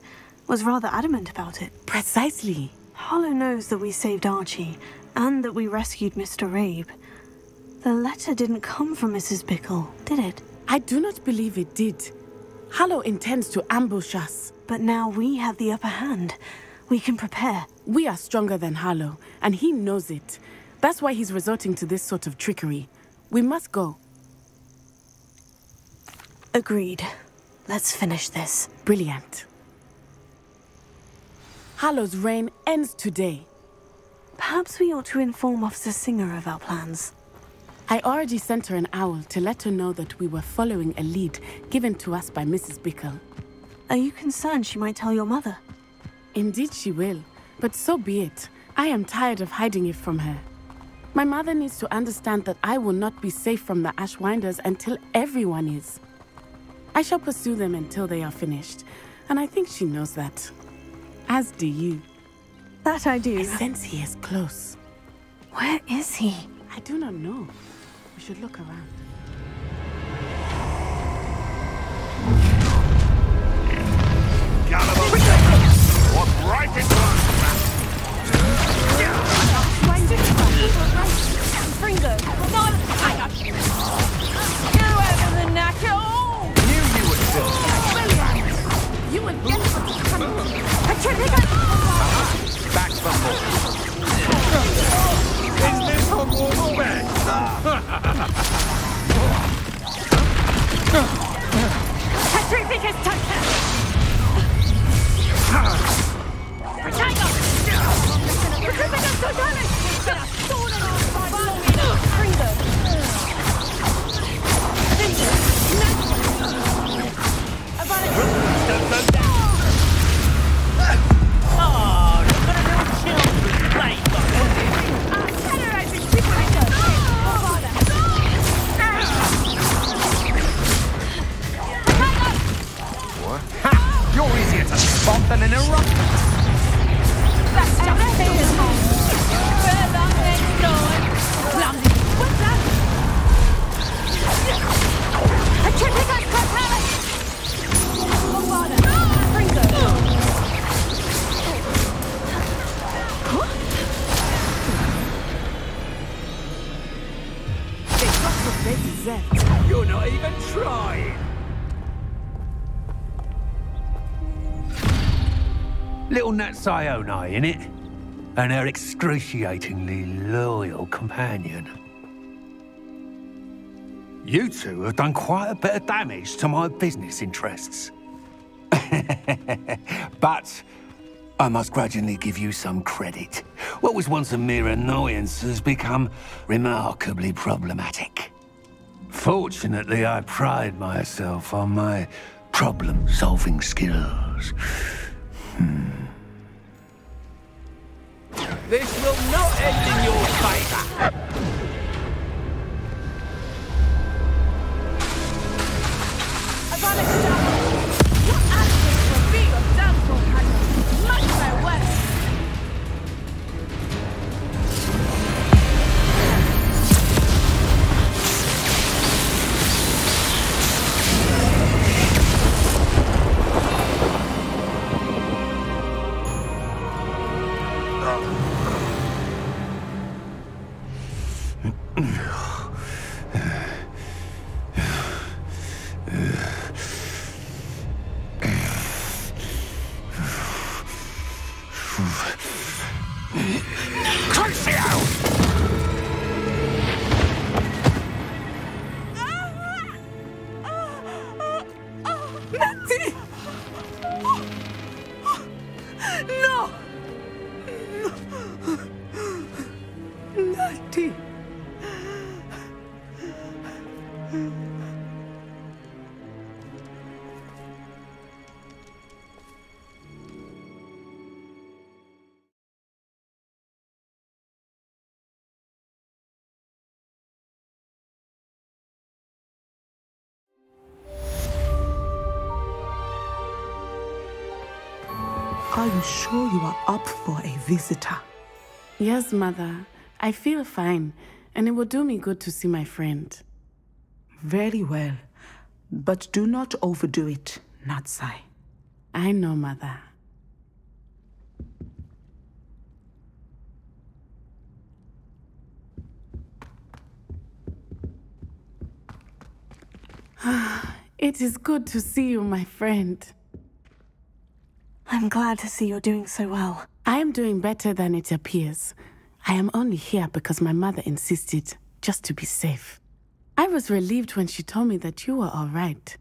Was rather adamant about it. Precisely. Harlow knows that we saved Archie, and that we rescued Mr. Rabe. The letter didn't come from Mrs. Bickle, did it? I do not believe it did. Harlow intends to ambush us. But now we have the upper hand. We can prepare. We are stronger than Harlow, and he knows it. That's why he's resorting to this sort of trickery. We must go. Agreed. Let's finish this. Brilliant. Harlow's reign ends today. Perhaps we ought to inform Officer Singer of our plans. I already sent her an owl to let her know that we were following a lead given to us by Mrs. Bickle. Are you concerned she might tell your mother? Indeed she will, but so be it. I am tired of hiding it from her. My mother needs to understand that I will not be safe from the Ashwinders until everyone is. I shall pursue them until they are finished, and I think she knows that. As do you. That I do. I sense he is close. Where is he? I do not know. We should look around. Walk right into us! Fringo, not hang up. You over the neck at all. Knew you would still. You would get Back from more. Is this Hogwarts bed? Petrificus Tucker! Protego! Petrificus Totalis! Been a thorn in our side long enough! Fringo! Oh, look at a little children play. Accelerated Petrificus! What? Ha! You're easier to spot than an eruption. That's just feels home. Well, that next door. Clumsy. What's that? Petrificus Totalis! Fringo! You're not even trying. Little Nat Sioni, innit? And her excruciatingly loyal companion. You two have done quite a bit of damage to my business interests. But I must grudgingly give you some credit. What was once a mere annoyance has become remarkably problematic. Fortunately, I pride myself on my problem-solving skills. This will not end in your favor. Your attitude will be your downfall, Hannah. Much farewell. Are you sure you are up for a visitor? Yes, Mother. I feel fine, and it will do me good to see my friend. Very well. But do not overdo it, Natsai. I know, Mother. It is good to see you, my friend. I'm glad to see you're doing so well. I am doing better than it appears. I am only here because my mother insisted, just to be safe. I was relieved when she told me that you were all right.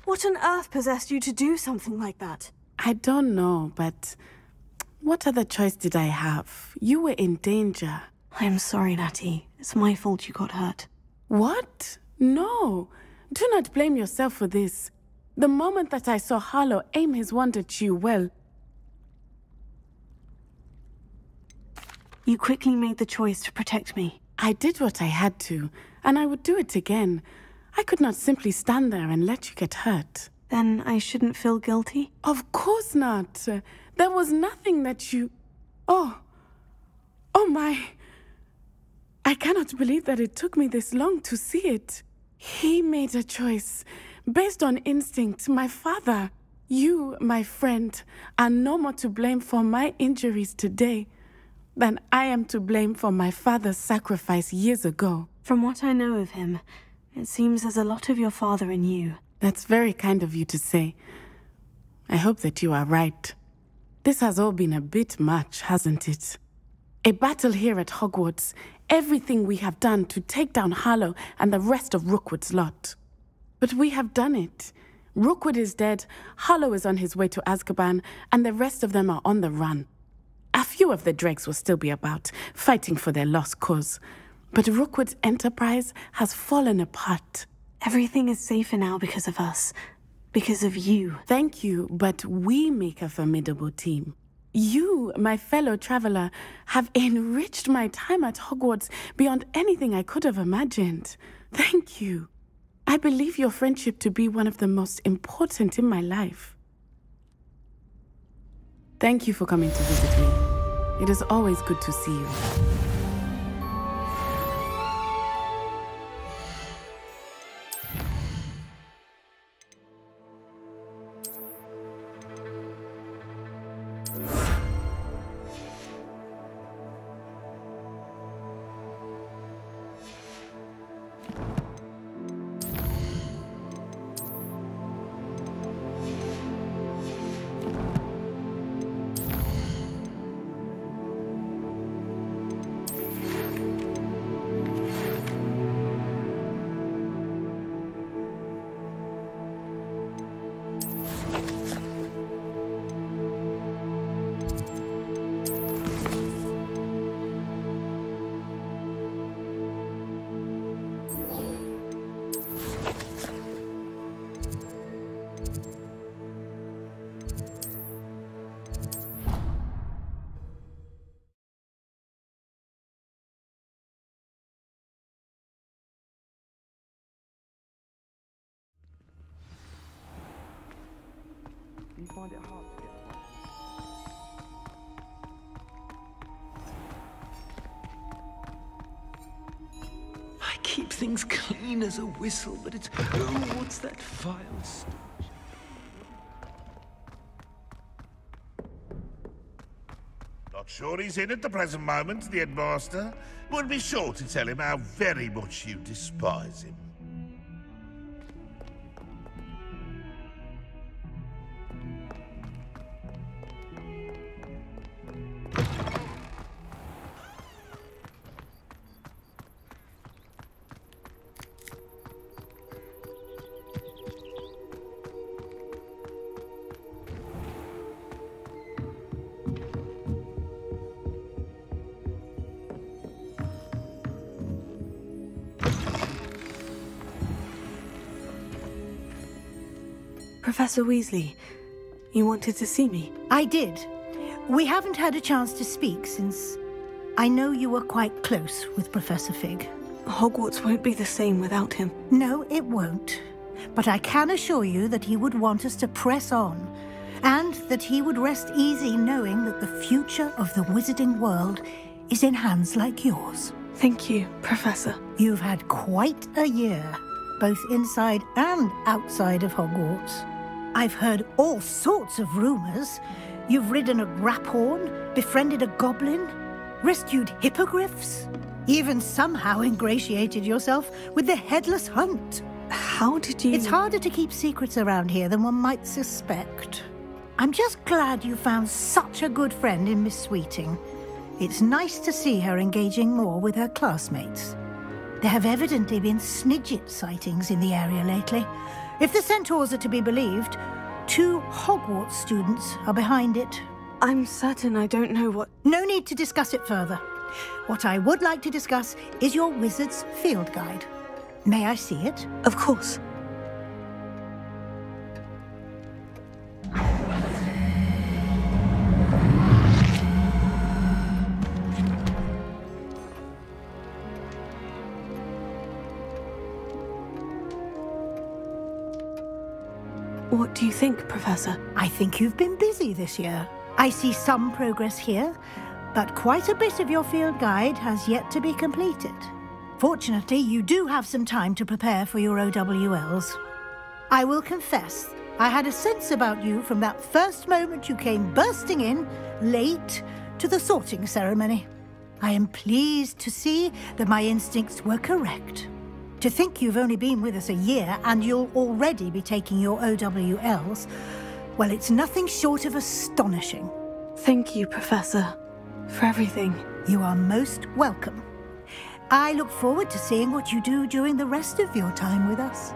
What on earth possessed you to do something like that? I don't know, but what other choice did I have? You were in danger. I'm sorry, Natty. It's my fault you got hurt. What? No. Do not blame yourself for this. The moment that I saw Harlow aim his wand at you, well... You quickly made the choice to protect me. I did what I had to, and I would do it again. I could not simply stand there and let you get hurt. Then I shouldn't feel guilty? Of course not. There was nothing that you... Oh my... I cannot believe that it took me this long to see it. He made a choice based on instinct. My father, you, my friend, are no more to blame for my injuries today than I am to blame for my father's sacrifice years ago. From what I know of him, it seems there's a lot of your father in you. That's very kind of you to say. I hope that you are right. This has all been a bit much, hasn't it? A battle here at Hogwarts. Everything we have done to take down Harlow and the rest of Rookwood's lot. But we have done it. Rookwood is dead, Harlow is on his way to Azkaban, and the rest of them are on the run. A few of the dregs will still be about, fighting for their lost cause. But Rookwood's enterprise has fallen apart. Everything is safer now because of us. Because of you. Thank you, but we make a formidable team. You, my fellow traveler, have enriched my time at Hogwarts beyond anything I could have imagined. Thank you. I believe your friendship to be one of the most important in my life. Thank you for coming to visit me. It is always good to see you. You find it hard to get I keep things clean as a whistle, but it's... Oh, what's that file storage? Not sure he's in at the present moment, the headmaster. Would be sure to tell him how very much you despise him. Professor Weasley, you wanted to see me? I did. We haven't had a chance to speak since I know you were quite close with Professor Fig. Hogwarts won't be the same without him. No, it won't. But I can assure you that he would want us to press on, and that he would rest easy knowing that the future of the wizarding world is in hands like yours. Thank you, Professor. You've had quite a year, both inside and outside of Hogwarts. I've heard all sorts of rumors. You've ridden a graphorn, befriended a goblin, rescued hippogriffs, even somehow ingratiated yourself with the Headless Hunt. How did you... It's harder to keep secrets around here than one might suspect. I'm just glad you found such a good friend in Miss Sweeting. It's nice to see her engaging more with her classmates. There have evidently been Snidget sightings in the area lately. If the centaurs are to be believed, 2 Hogwarts students are behind it. I'm certain I don't know what... No need to discuss it further. What I would like to discuss is your wizard's field guide. May I see it? Of course. What do you think, Professor? I think you've been busy this year. I see some progress here, but quite a bit of your field guide has yet to be completed. Fortunately, you do have some time to prepare for your OWLs. I will confess, I had a sense about you from that first moment you came bursting in, late, to the sorting ceremony. I am pleased to see that my instincts were correct. To think you've only been with us a year and you'll already be taking your OWLs, well, it's nothing short of astonishing. Thank you, Professor, for everything. You are most welcome. I look forward to seeing what you do during the rest of your time with us.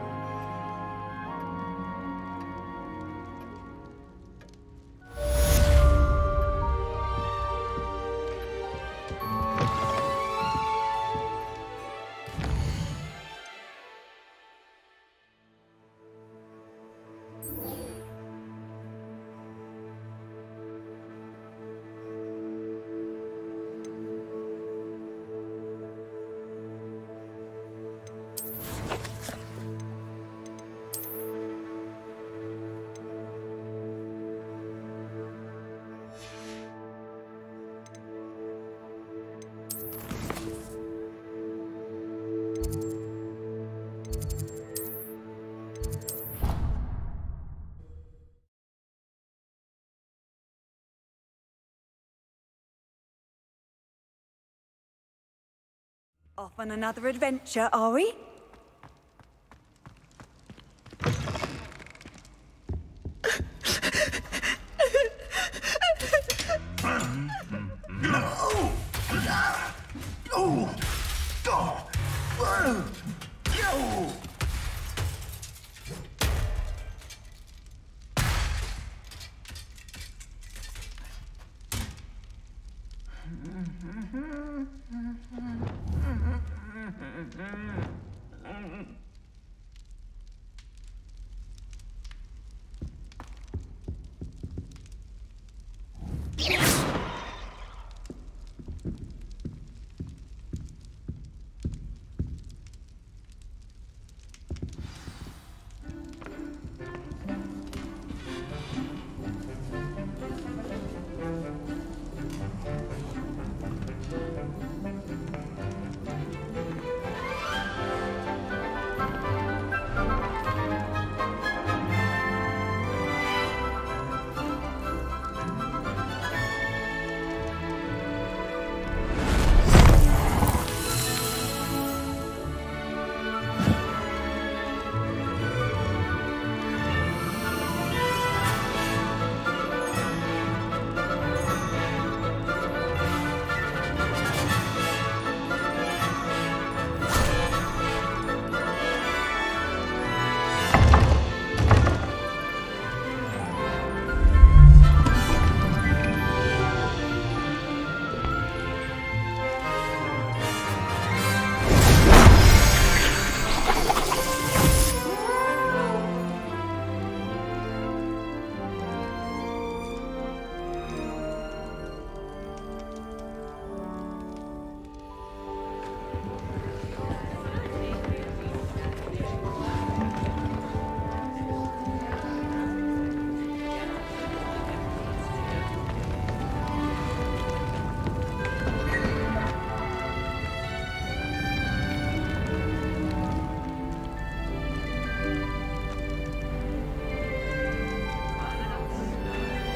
Off on another adventure, are we?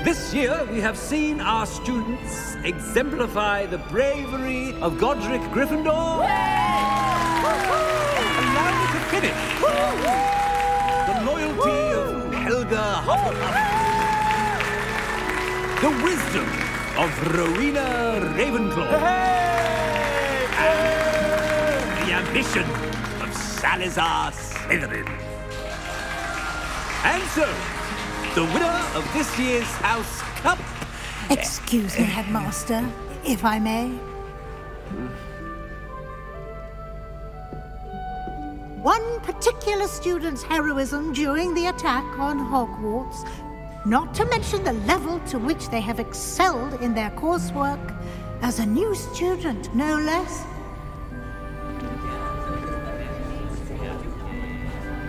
This year, we have seen our students exemplify the bravery of Godric Gryffindor. Allow me to finish. The loyalty of Helga Hufflepuff. The wisdom of Rowena Ravenclaw. And the ambition of Salazar Slytherin. And so, the winner of this year's House Cup... Excuse me, Headmaster, if I may. One particular student's heroism during the attack on Hogwarts, not to mention the level to which they have excelled in their coursework, as a new student, no less.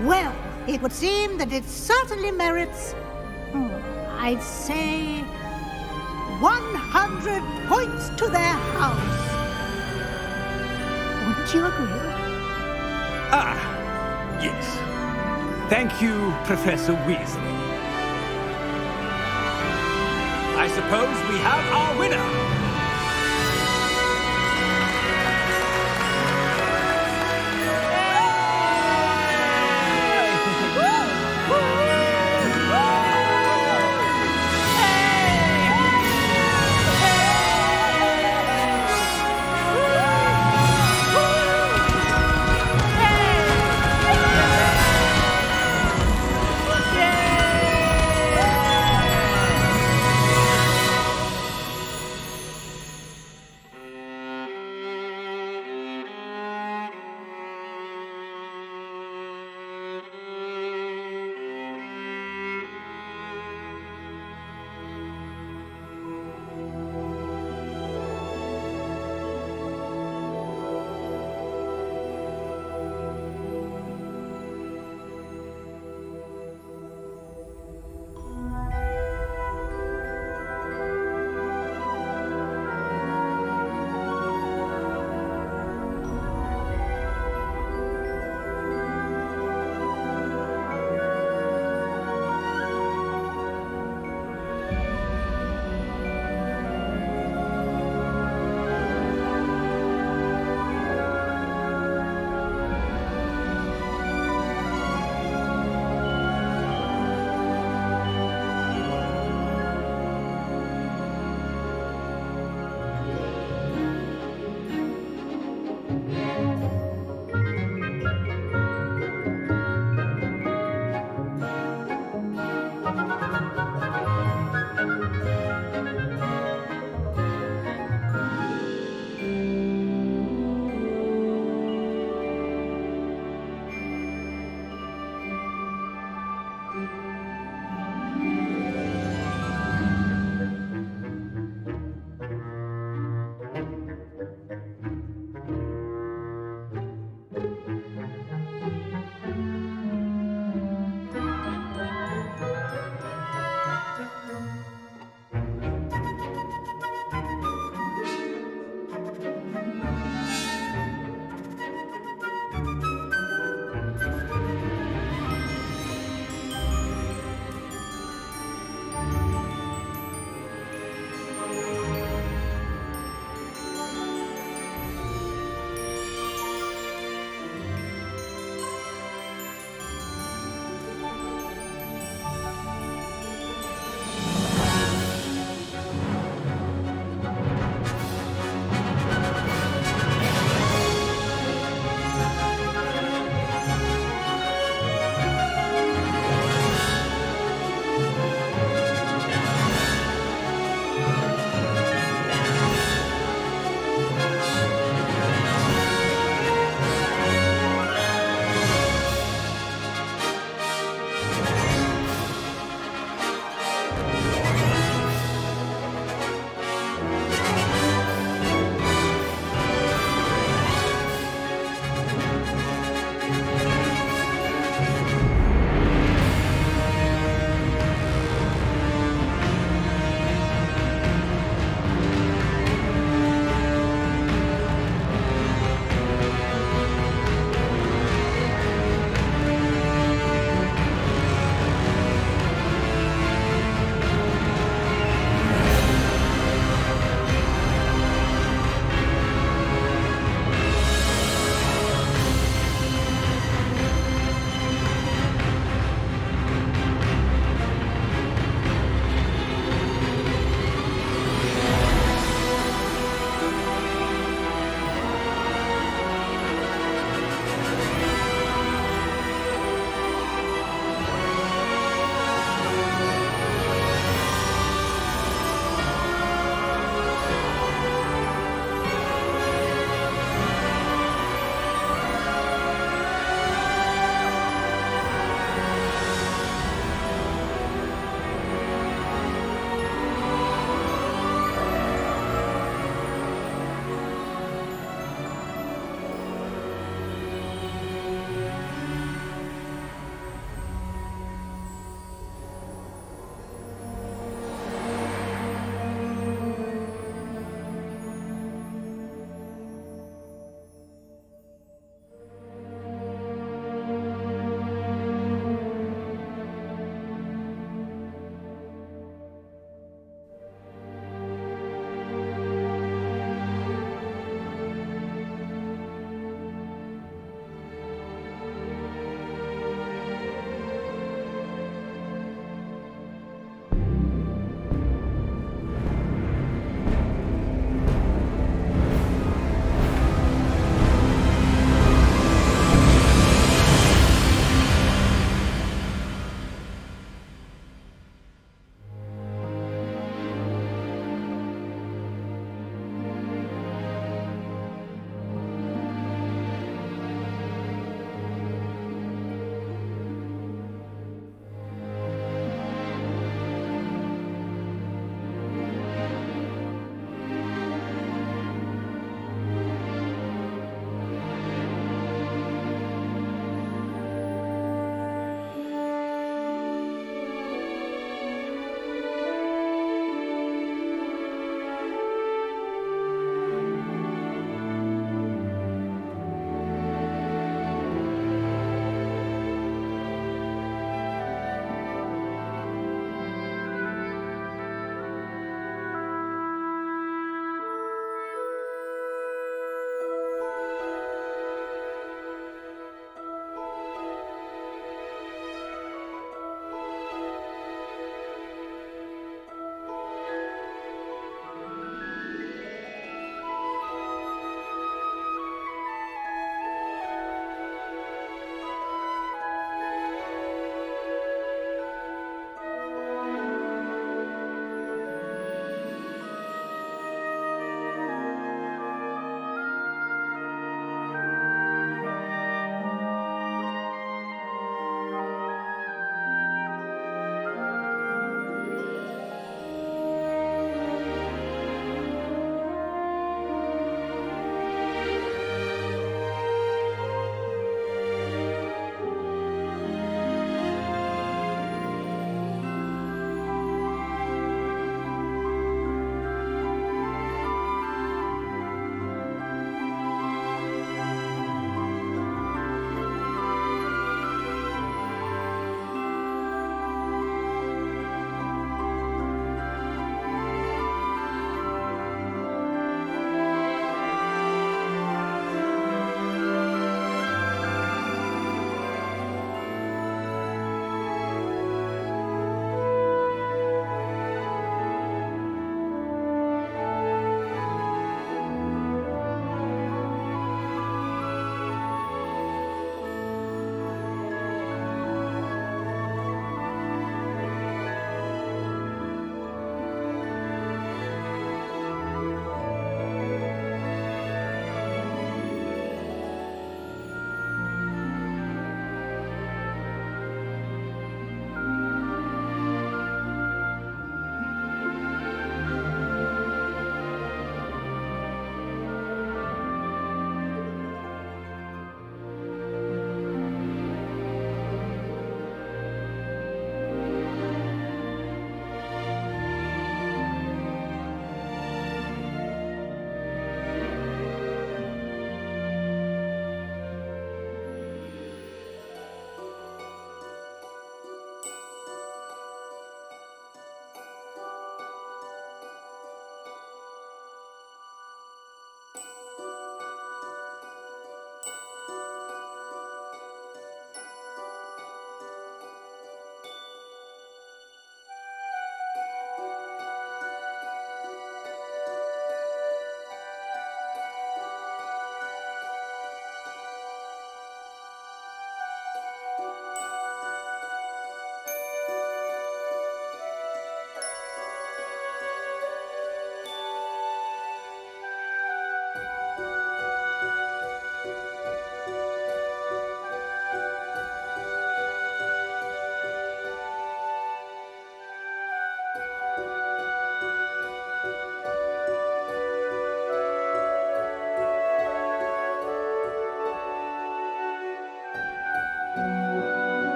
Well, it would seem that it certainly merits, I'd say, 100 points to their house. Wouldn't you agree? Ah, yes. Thank you, Professor Weasley. I suppose we have our winner.